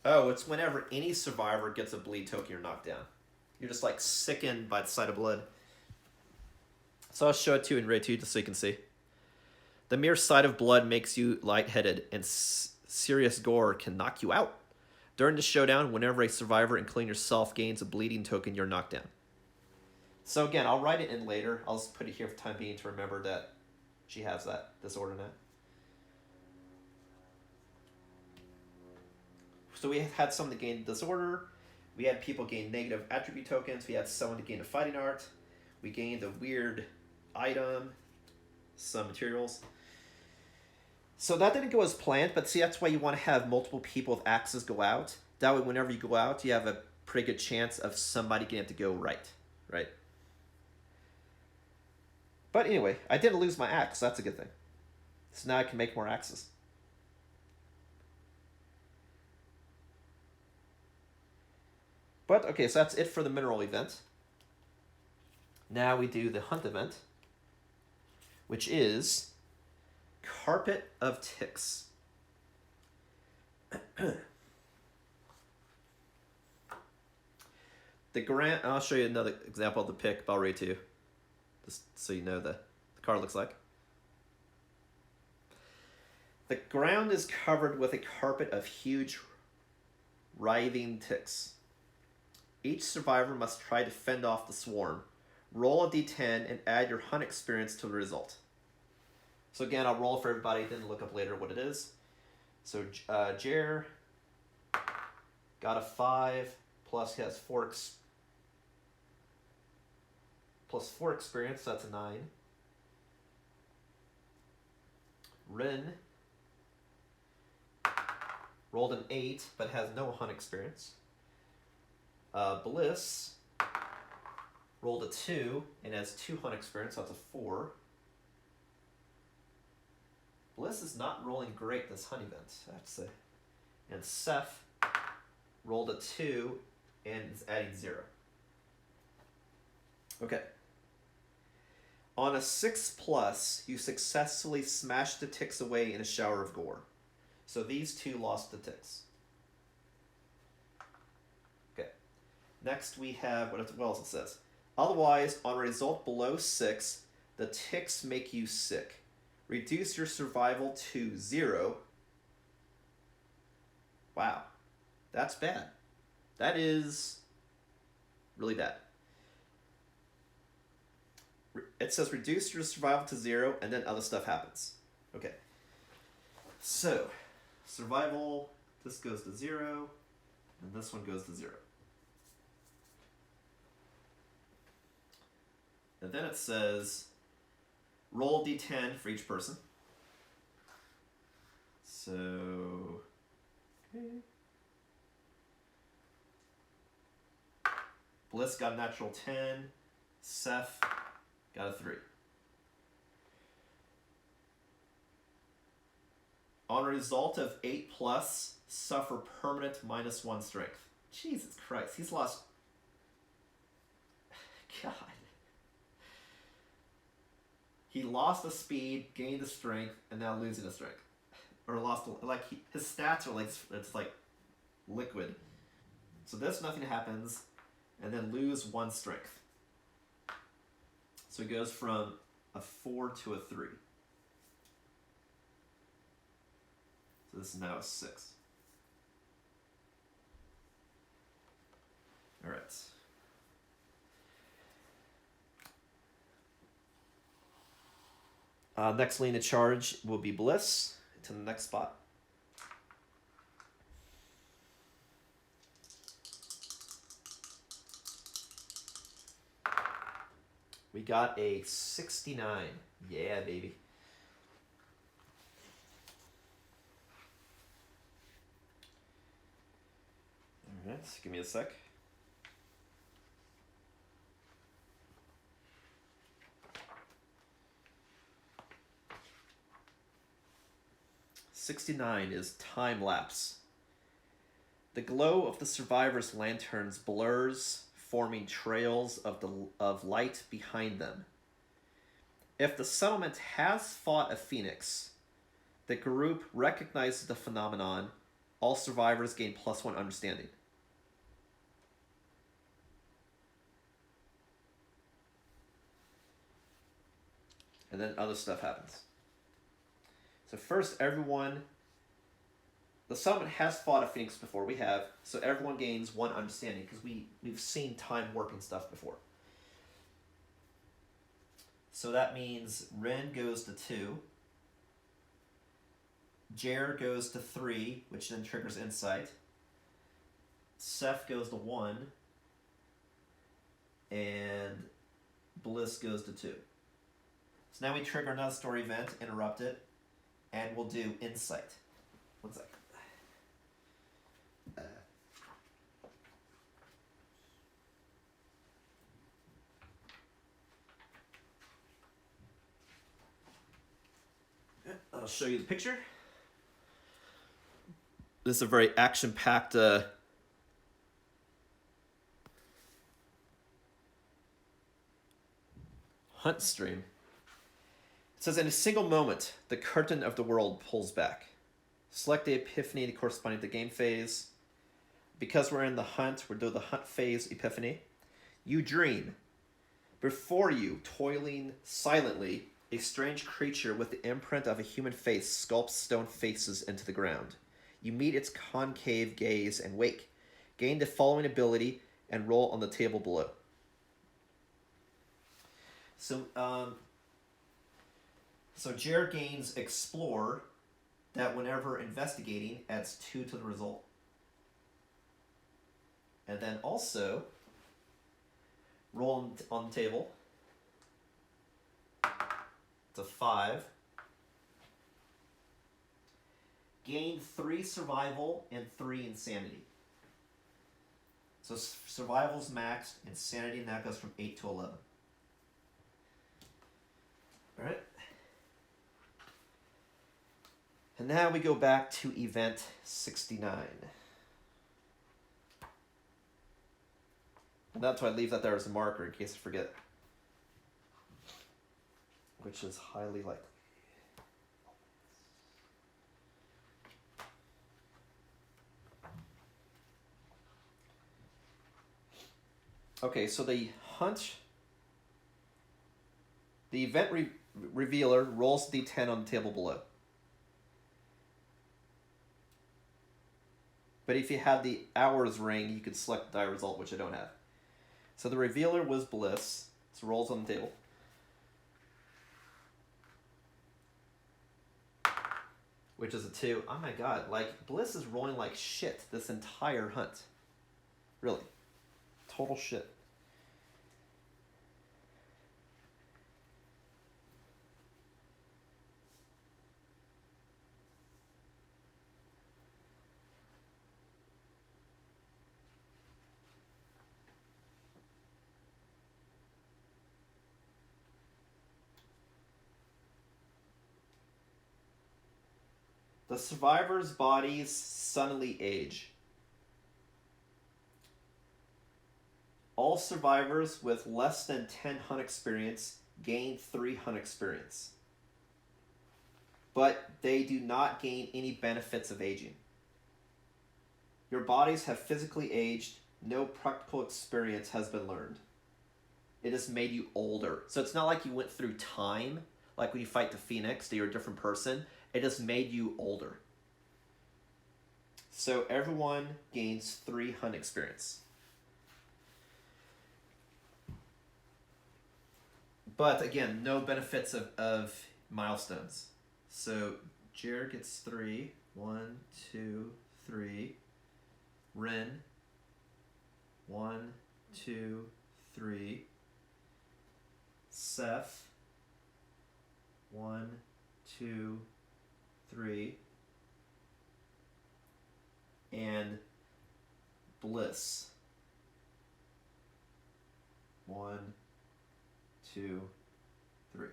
Oh, it's whenever any survivor gets a bleed token, you're knocked down. You're just like sickened by the sight of blood. So I'll show it to you in Ray 2 just so you can see. The mere sight of blood makes you lightheaded, and serious gore can knock you out. During the showdown, whenever a survivor, including yourself, gains a bleeding token, you're knocked down. So again, I'll write it in later. I'll just put it here for the time being to remember that she has that disorder now. So we had someone to gain disorder. We had people gain negative attribute tokens. We had someone to gain a fighting art. We gained a weird item, some materials. So that didn't go as planned, but see, that's why you want to have multiple people with axes go out. That way, whenever you go out, you have a pretty good chance of somebody getting to go right? But anyway, I didn't lose my axe, so that's a good thing. So now I can make more axes. But, okay, so that's it for the mineral event. Now we do the hunt event, which is Carpet of Ticks. I'll show you another example of the pick about Ray 2, just so you know the card looks like. The ground is covered with a carpet of huge, writhing ticks. Each survivor must try to fend off the swarm. Roll a d10 and add your hunt experience to the result. So again, I'll roll for everybody, then look up later what it is. So Jer got a 5, plus he has 4 experience, so that's a 9. Rin rolled an 8, but has no hunt experience. Bliss rolled a 2 and has 2 hunt experience, so that's a 4. Bliss is not rolling great this hunt event, I have to say. And Seth rolled a 2 and is adding 0. Okay. On a 6+, you successfully smashed the ticks away in a shower of gore. So these two lost the ticks. Okay. Next we have, what else it says? Otherwise, on a result below 6, the ticks make you sick. Reduce your survival to 0. Wow. That's bad. That is really bad. It says reduce your survival to 0, and then other stuff happens. Okay. So, survival, this goes to 0, and this one goes to 0. And then it says roll d10 for each person. So, okay. Bliss got a natural 10. Seth got a 3. On a result of 8+, suffer permanent -1 strength. Jesus Christ, he's lost... God. He lost the speed, gained the strength, and now losing the strength. or lost, like, his stats are like, it's like liquid. So this, nothing happens, and then lose 1 strength. So it goes from a 4 to a 3. So this is now a 6. All right. Next lane to charge will be Bliss to the next spot. We got a 69. Yeah, baby. All right, give me a sec. '69 is time lapse. The glow of the survivors' lanterns blurs, forming trails of light behind them. If the settlement has fought a phoenix, the group recognizes the phenomenon. All survivors gain +1 understanding. And then other stuff happens. So first, everyone... The settlement has fought a phoenix before. We have. So everyone gains 1 understanding, because we've seen time warping stuff before. So that means Ren goes to 2. Jer goes to 3, which then triggers Insight. Seth goes to 1. And Bliss goes to 2. So now we trigger another story event, interrupt it, and we'll do Insight. 1 second. I'll show you the picture. This is a very action-packed hunt stream. It says, in a single moment, the curtain of the world pulls back. Select the epiphany corresponding to the game phase. Because we're in the hunt, we're doing the hunt phase epiphany. You dream. Before you, toiling silently, a strange creature with the imprint of a human face sculpts stone faces into the ground. You meet its concave gaze and wake. Gain the following ability and roll on the table below. So Jer gains Explore, that whenever investigating adds 2 to the result. And then also roll on the table. It's a 5. Gain 3 survival and 3 insanity. So survival's maxed, insanity now goes from 8 to 11. Alright. And now we go back to event 69. And that's why I leave that there as a marker in case I forget. Which is highly likely. Okay, so the event revealer rolls d10 on the table below. But if you had the hours ring, you could select the die result, which I don't have. So the revealer was Bliss. So rolls on the table. Which is a 2. Oh my god, like, Bliss is rolling like shit this entire hunt. Really. Total shit. The survivors' bodies suddenly age. All survivors with less than 10 hunt experience gain 3 hunt experience. but they do not gain any benefits of aging. Your bodies have physically aged. No practical experience has been learned. It has made you older. So it's not like you went through time, like when you fight the Phoenix, that you're a different person. It has made you older. So everyone gains 3 hunt experience. But again, no benefits of milestones. So Jer gets 3. 1, 2, 3. Ren. 1, 2, 3. Seth. 1, 2, 3. And Bliss. 1, 2, 3.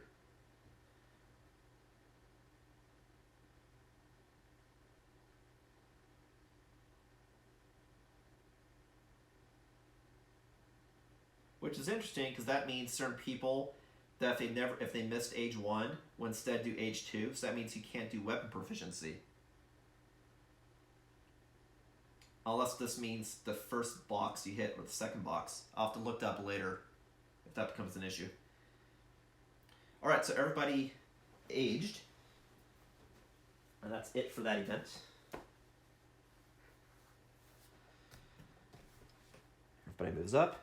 Which is interesting because that means certain people that if they missed age 1 will instead do age 2, so that means you can't do weapon proficiency. Unless this means the first box you hit or the second box. I'll have to look that up later if that becomes an issue. Alright, so everybody aged. And that's it for that event. Everybody moves up.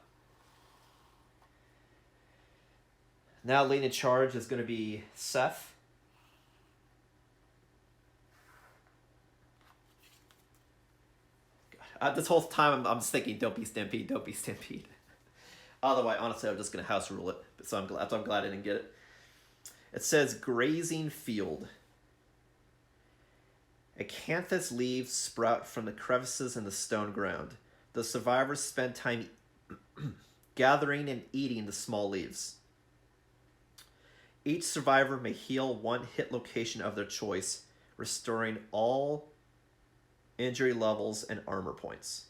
Now leading in charge is going to be Seth. This whole time I'm just thinking, don't be Stampede, don't be Stampede. Otherwise, honestly, I'm just going to house rule it. So I'm glad I didn't get it. It says Grazing Field. Acanthus leaves sprout from the crevices in the stone ground. The survivors spend time gathering and eating the small leaves. Each survivor may heal 1 hit location of their choice, restoring all injury levels and armor points.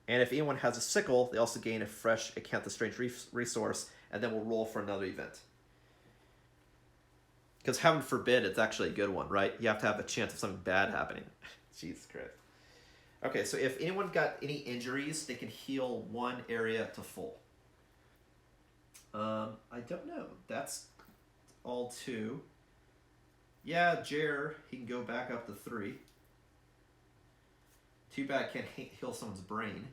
And if anyone has a sickle, they also gain a fresh Acanthus Strange resource, and then we'll roll for another event. Because heaven forbid, it's actually a good one, right? You have to have a chance of something bad happening. Jesus Christ. Okay, so if anyone got any injuries, they can heal 1 area to full. I don't know. That's all 2. Yeah, Jer, he can go back up to 3. Too bad I can't heal someone's brain.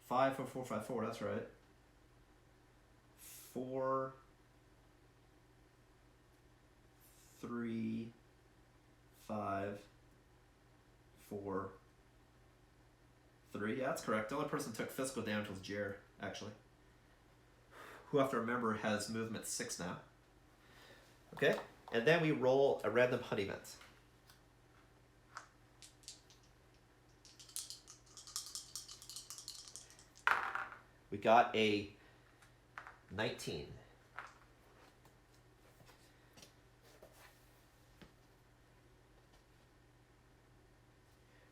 5, 4, 4, 5, 4, that's right. 4, 3, 5, 4, 3. Yeah, that's correct. The only person who took physical damage was Jer, actually. Who I have to remember has movement 6 now. Okay, and then we roll a random hunt event. We got a 19.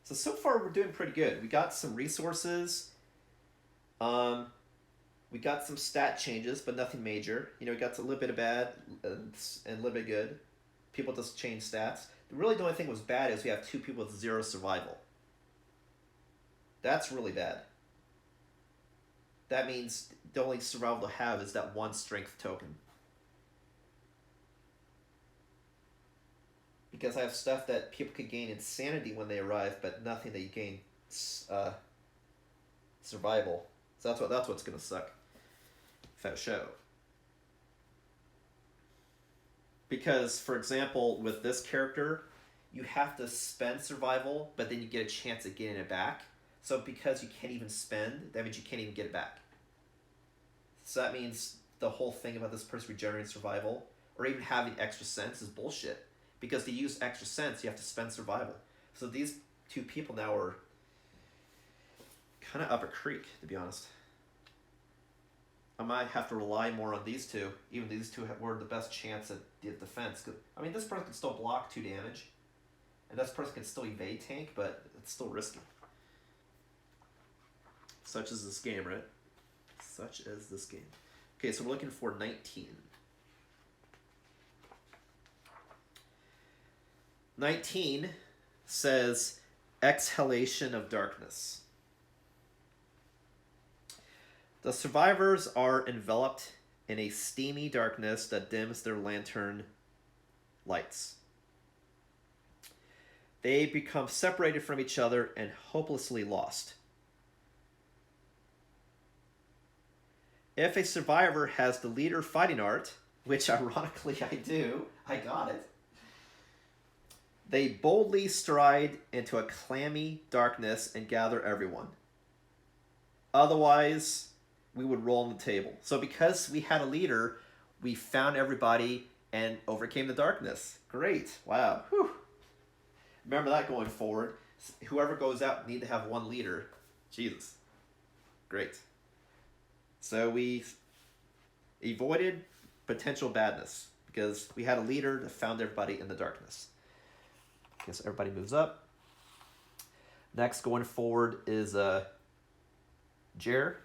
So far we're doing pretty good. We got some resources. We got some stat changes, but nothing major. You know, we got a little bit of bad and a little bit of good. People just change stats. Really, the only thing that was bad is we have 2 people with 0 survival. That's really bad. That means the only survival they'll have is that 1 strength token. Because I have stuff that people could gain insanity when they arrive, but nothing that you gain survival. So that's what's gonna suck. For show. Because, for example, with this character, you have to spend survival, but then you get a chance at getting it back. So because you can't even spend, that means you can't even get it back. So that means the whole thing about this person regenerating survival, or even having extra sense, is bullshit. Because to use extra sense, you have to spend survival. So these 2 people now are kind of up a creek, to be honest. I might have to rely more on these 2. Even these 2 were the best chance at the defense. I mean, this person can still block 2 damage. And this person can still evade tank, but it's still risky. Such is this game, right? Such as this game. Okay, so we're looking for 19. 19 says exhalation of darkness. The survivors are enveloped in a steamy darkness that dims their lantern lights. They become separated from each other and hopelessly lost. If a survivor has the leader fighting art, which ironically I do, I got it, they boldly stride into a clammy darkness and gather everyone. Otherwise, we would roll on the table. So because we had a leader, we found everybody and overcame the darkness. Great. Wow. Whew. Remember that going forward. Whoever goes out need to have one leader. Jesus. Great. So we avoided potential badness because we had a leader that found everybody in the darkness. I guess everybody moves up. Next going forward is Jer.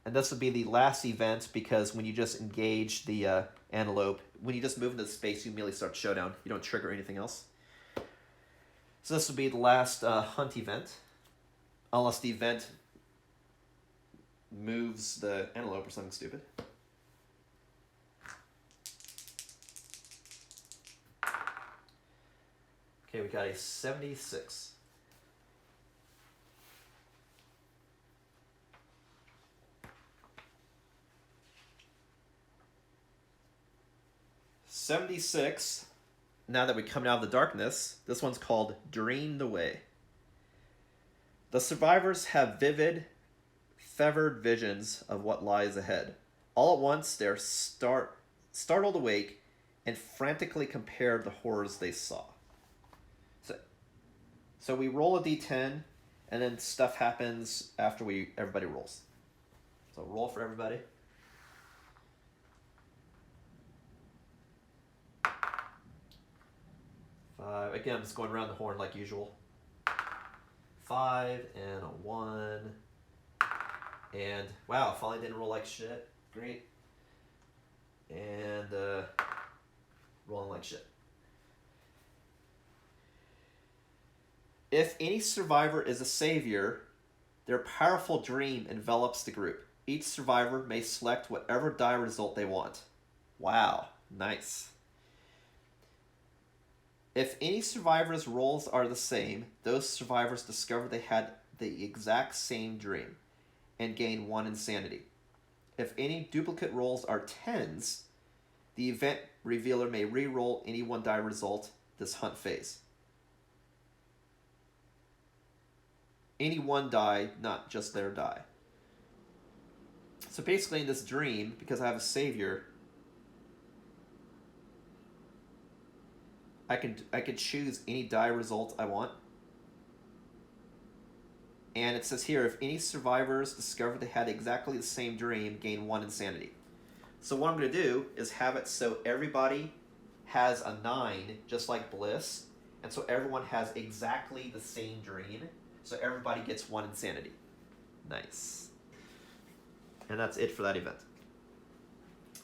And this would be the last event because when you just engage the Antelope, when you just move into the space, you immediately start Showdown. You don't trigger anything else. So this would be the last hunt event. Unless the event moves the Antelope or something stupid. Okay, we got a 76. Now that we're coming out of the darkness, this one's called Dream the Way. The survivors have vivid, fevered visions of what lies ahead. All at once, they're startled awake and frantically compare the horrors they saw. So we roll a d10, and then stuff happens after everybody rolls. So roll for everybody. Again, I'm just going around the horn like usual. 5 and a 1. And wow, Folly didn't roll like shit. Great. And rolling like shit. If any survivor is a savior, their powerful dream envelops the group. Each survivor may select whatever die result they want. Wow, nice. If any survivor's roles are the same, those survivors discover they had the exact same dream and gain 1 insanity. If any duplicate rolls are 10s, the event revealer may re-roll any 1 die result this hunt phase. Any 1 die, not just their die. So basically in this dream, because I have a savior, I could choose any die result I want. And it says here, if any survivors discover they had exactly the same dream, gain 1 insanity. So what I'm going to do is have it so everybody has a 9, just like Bliss. And so everyone has exactly the same dream. So everybody gets 1 insanity. Nice. And that's it for that event.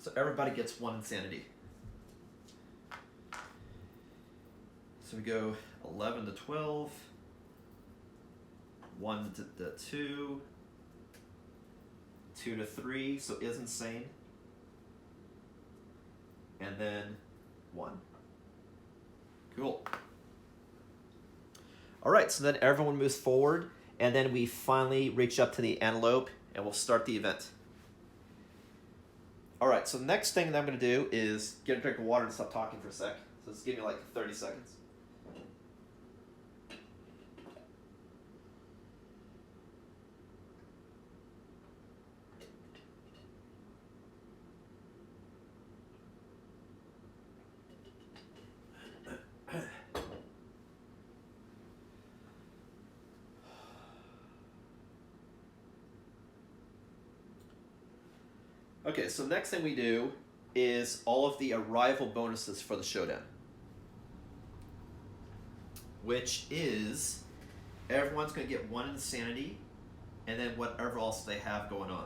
So everybody gets 1 insanity. So we go 11 to 12, 1 to 2, 2 to 3, so is insane, and then 1. Cool. All right, so then everyone moves forward, and then we finally reach up to the Antelope, and we'll start the event. All right, so the next thing that I'm going to do is get a drink of water and stop talking for a sec. So just give me like 30 seconds. Okay, so next thing we do is all of the arrival bonuses for the Showdown. Which is, everyone's going to get 1 insanity, and then whatever else they have going on.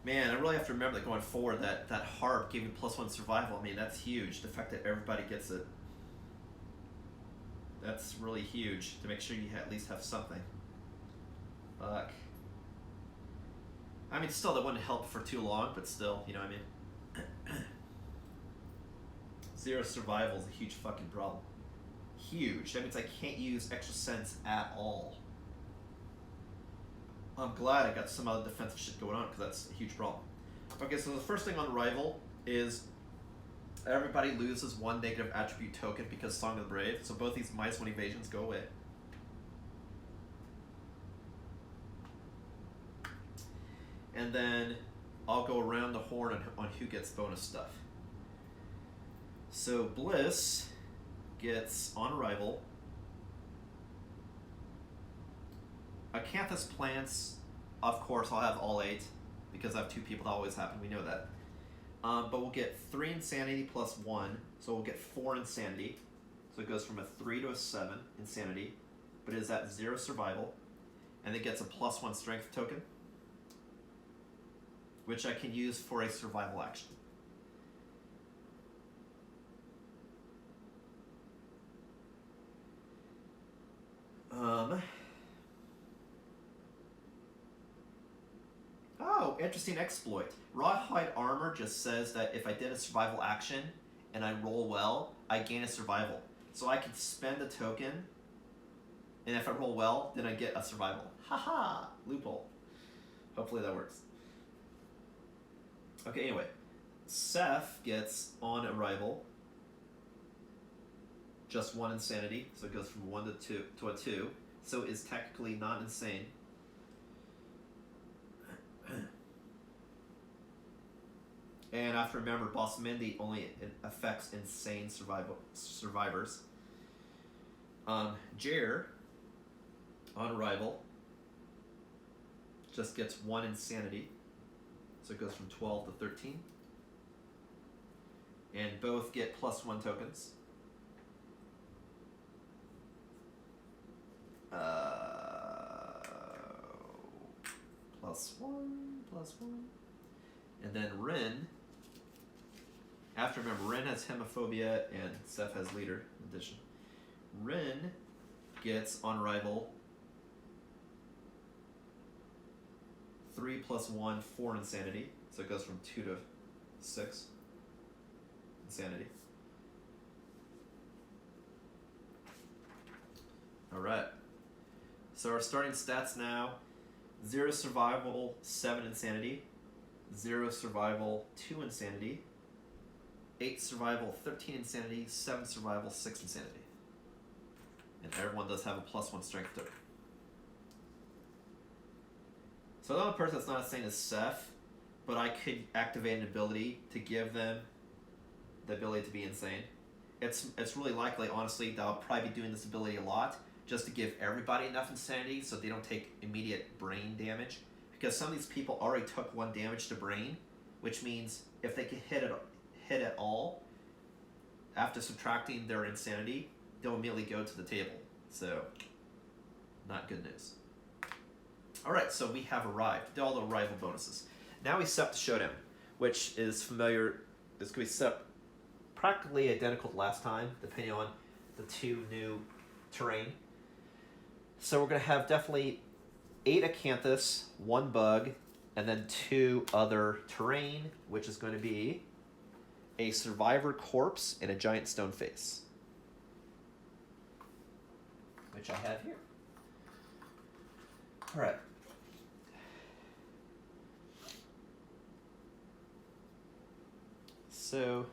Man, I really have to remember that going forward, that harp gave me +1 survival. I mean, that's huge. The fact that everybody gets it. That's really huge, to make sure you at least have something. Fuck. I mean, still, that wouldn't help for too long, but still, you know what I mean? 0 survival is a huge fucking problem. Huge. That means I can't use extra sense at all. I'm glad I got some other defensive shit going on, because that's a huge problem. Okay, so the first thing on Rival is everybody loses 1 negative attribute token because Song of the Brave, so both these -1 evasions go away. And then I'll go around the horn on who gets bonus stuff. So Bliss gets, on arrival, Acanthus plants. Of course, I'll have all 8 because I have 2 people. That always happen. We know that. But we'll get 3 insanity +1, so we'll get 4 insanity. So it goes from a 3 to a 7 insanity, but it is at 0 survival, and it gets a +1 strength token, which I can use for a survival action. Oh, interesting exploit. Rawhide Armor just says that if I did a survival action and I roll well, I gain a survival. So I can spend a token, and if I roll well, then I get a survival. Haha! Loophole. Hopefully that works. Okay, anyway. Seth gets, on arrival, just 1 insanity, so it goes from 1 to a 2, so is technically not insane. And I have to remember, Boss Mindy only affects insane survivors. Jer, on arrival, just gets 1 insanity, so it goes from 12 to 13. And both get +1 tokens. +1. And then Rin, I have to remember, Rin has Hemophobia and Seth has Leader in addition. Rin gets, on arrival, 3 +1, 4 insanity. So it goes from 2 to 6 insanity. Alright. So our starting stats now: 0 survival, 7 insanity. 0 survival, 2 insanity. 8 survival, 13 insanity. 7 survival, 6 insanity. And everyone does have a +1 strength token. So the only person that's not insane is Seth, but I could activate an ability to give them the ability to be insane. It's really likely, honestly, that I'll probably be doing this ability a lot, just to give everybody enough insanity so they don't take immediate brain damage. Because some of these people already took 1 damage to brain, which means if they can hit at all, after subtracting their insanity, they'll immediately go to the table. So, not good news. Alright, so we have arrived. Did all the arrival bonuses. Now we set the Showdown, which is familiar. It's going to be set practically identical to last time, depending on the 2 new terrain. So we're going to have definitely 8 Acanthus, 1 bug, and then 2 other terrain, which is going to be a Survivor Corpse and a Giant Stone Face, which I have here. Alright. So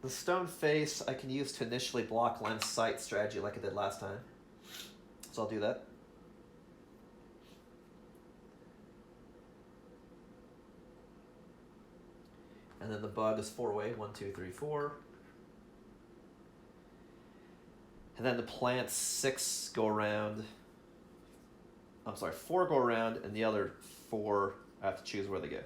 the Stone Face I can use to initially block line of sight strategy like I did last time. So I'll do that. And then the bug is 4-way, 1, 2, 3, 4. And then the plants 6 go around. I'm sorry, 4 go around, and the other 4 I have to choose where they go.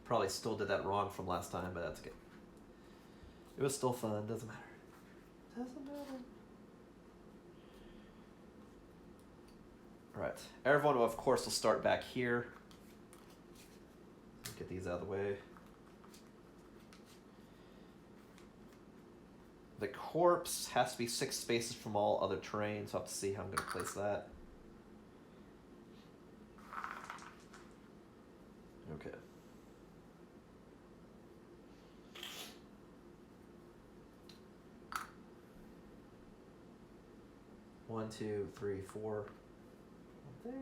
Probably still did that wrong from last time, but that's okay. It was still fun, doesn't matter. Doesn't matter. Alright, everyone, of course, will start back here. Get these out of the way. The corpse has to be 6 spaces from all other terrain, so I'll have to see how I'm going to place that. Okay. One, two, three, four. There.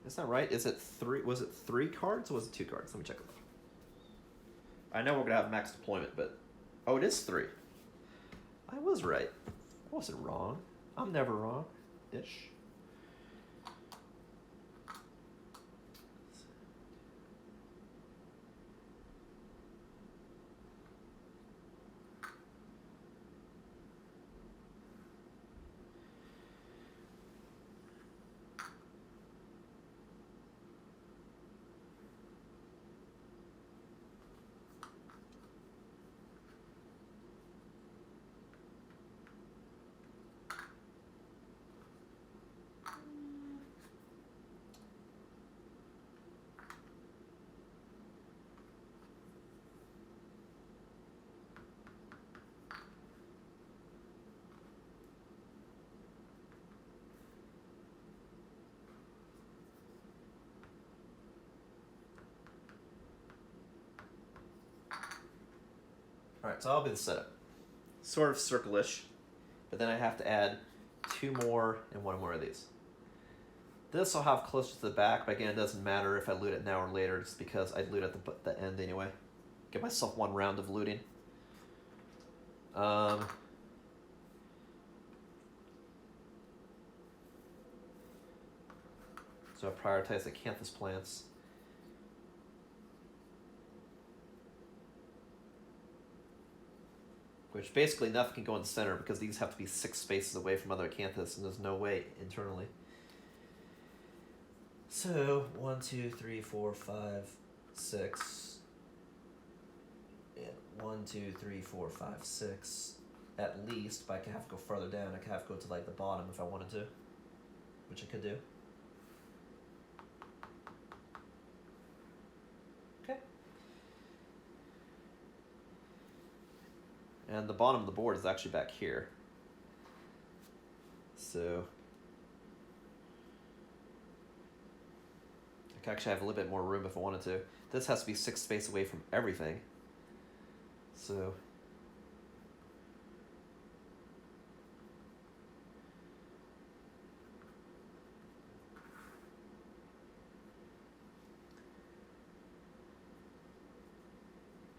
Is that right? Is it 3? Was it 3 cards or was it 2 cards? Let me check it. I know we're gonna have max deployment, but oh, it is 3. I was right. I wasn't wrong. I'm never wrong. Ish. Alright, so that'll be the setup. Sort of circle-ish, but then I have to add 2 more and 1 more of these. This I'll have closer to the back, but again, it doesn't matter if I loot it now or later, just because I'd loot at the end anyway. Give myself 1 round of looting. So I prioritize the acanthus plants. Which basically nothing can go in the center because these have to be 6 spaces away from other acanthus, and there's no way internally. So 1, 2, 3, 4, 5, 6. And 1, 2, 3, 4, 5, 6. At least, but I can have to go further down. I can have to go to like the bottom if I wanted to, which I could do. Okay. And the bottom of the board is actually back here. So I could actually have a little bit more room if I wanted to. This has to be 6 spaces away from everything. So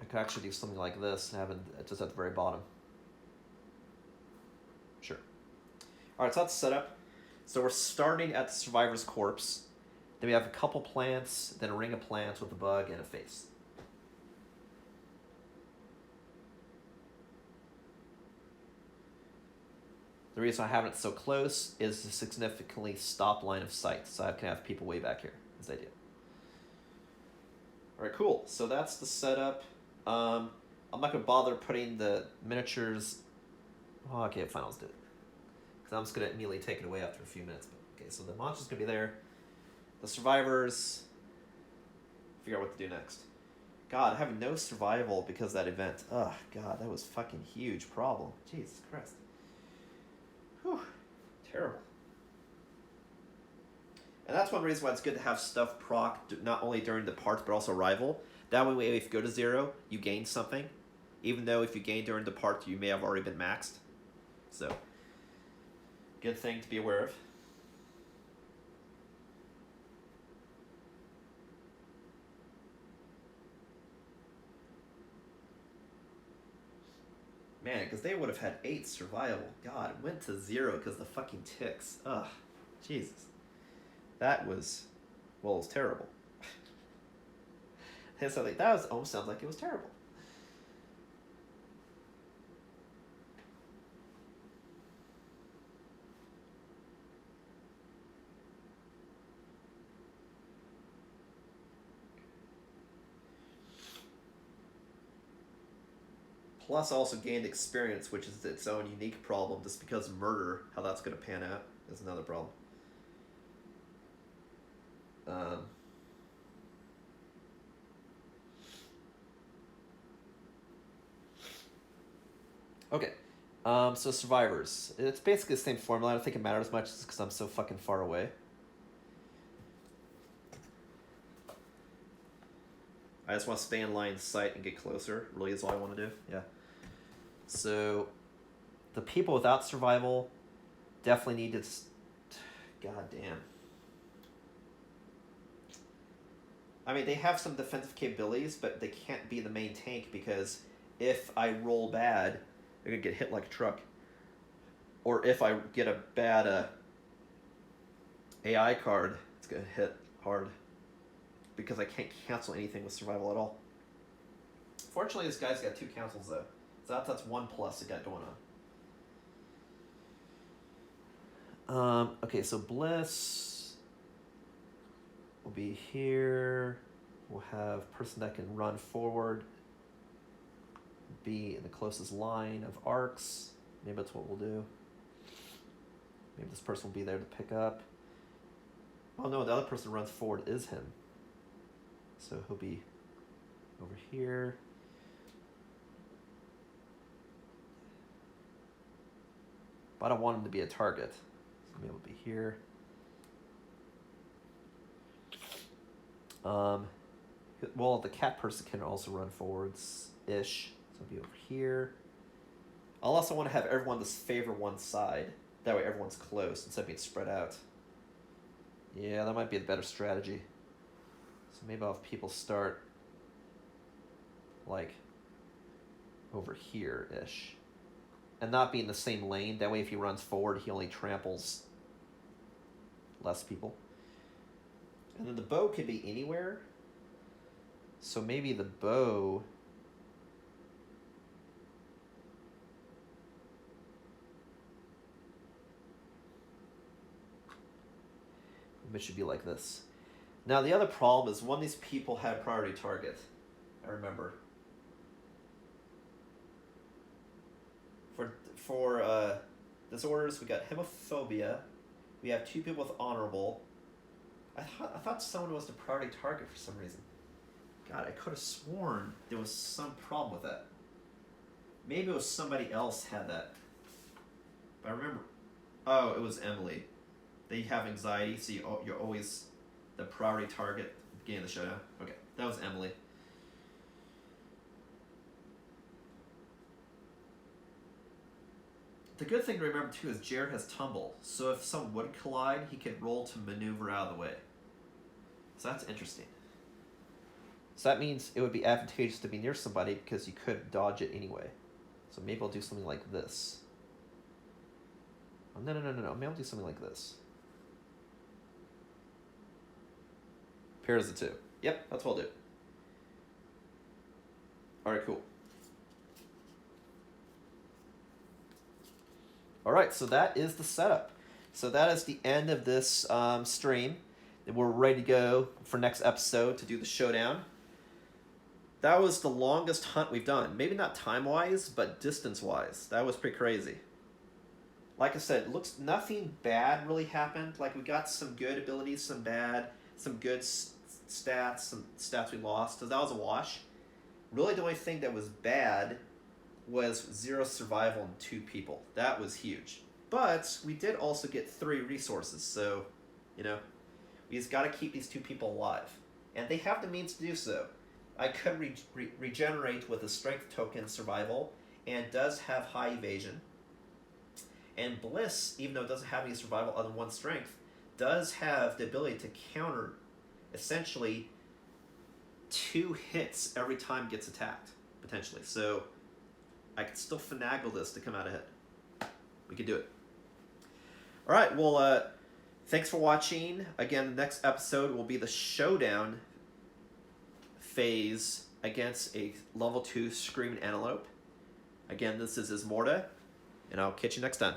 I could actually do something like this and have it just at the very bottom. Sure. Alright, so that's set up. So we're starting at the survivor's corpse. Then we have a couple plants, then a ring of plants with a bug and a face. The reason I have it so close is to significantly stop line of sight, so I can have people way back here, is the idea. Alright, cool. So that's the setup. I'm not going to bother putting the miniatures... Oh, okay, fine, I'll just do it. Because I'm just going to immediately take it away after a few minutes. But, okay, so the monster's going to be there. The survivors... Figure out what to do next. God, having no survival because of that event. Ugh, God, that was fucking huge problem. Jesus Christ. Whew. Terrible. And that's one reason why it's good to have stuff proc not only during the parts but also rival. That way if you go to 0, you gain something. Even though if you gain during the part, you may have already been maxed. So, good thing to be aware of. Man, because they would have had 8 survival. God, it went to 0 because the fucking ticks. Ugh, Jesus. That was, well, it was terrible. So like, that almost sounds like it was terrible. Plus, I also gained experience, which is its own unique problem. Just because murder, how that's going to pan out is another problem. Okay. So survivors. It's basically the same formula. I don't think it matters much because I'm so fucking far away. I just want to stay in line of sight and get closer. Really is all I want to do. Yeah. So, the people without survival definitely need to... God damn. I mean, they have some defensive capabilities, but they can't be the main tank because if I roll bad, they're going to get hit like a truck. Or if I get a bad AI card, it's going to hit hard. Because I can't cancel anything with survival at all. Fortunately, this guy's got 2 cancels, though. So that's one plus it got going on. Okay, so Bliss will be here. We'll have person that can run forward be in the closest line of arcs. Maybe that's what we'll do. Maybe this person will be there to pick up. Oh no, the other person who runs forward is him. So he'll be over here. But I don't want him to be a target. So maybe he'll be here. Well, the cat person can also run forwards-ish. So it'll be over here. I'll also want to have everyone just favor one side. That way everyone's close instead of being spread out. Yeah, that might be a better strategy. So maybe I'll have people start like over here-ish. And not be in the same lane. That way if he runs forward, he only tramples less people. And then the bow could be anywhere. So maybe the bow... It should be like this. Now the other problem is one of these people had a priority target. I remember. For disorders, we got hemophobia. We have 2 people with honorable. I thought someone was the priority target for some reason. God, I could have sworn there was some problem with that. Maybe it was somebody else had that. But I remember. Oh, it was Emily. They have anxiety, so you're always the priority target at the beginning of the showdown. Okay, that was Emily. The good thing to remember too is Jared has tumble, so if someone would collide, he could roll to maneuver out of the way. So that's interesting. So that means it would be advantageous to be near somebody because you could dodge it anyway. So maybe I'll do something like this. Oh, no. Maybe I'll do something like this. Pairs of 2. Yep, that's what I'll do. Alright, cool. Alright, so that is the setup. So that is the end of this stream. And we're ready to go for next episode to do the showdown. That was the longest hunt we've done. Maybe not time-wise, but distance-wise. That was pretty crazy. Like I said, it looks nothing bad really happened. Like we got some good abilities, some bad, some good stats, some stats we lost. So that was a wash. Really the only thing that was bad was 0 survival and 2 people. That was huge. But we did also get 3 resources. So, you know, we just got to keep these 2 people alive. And they have the means to do so. I could regenerate with a strength token survival and does have high evasion. And Bliss, even though it doesn't have any survival other than 1 strength, does have the ability to counter essentially 2 hits every time it gets attacked, potentially. So I could still finagle this to come out ahead. We could do it. All right, well, thanks for watching. Again, the next episode will be the showdown phase against a level 2 Screaming Antelope. Again, this is Ismortah, and I'll catch you next time.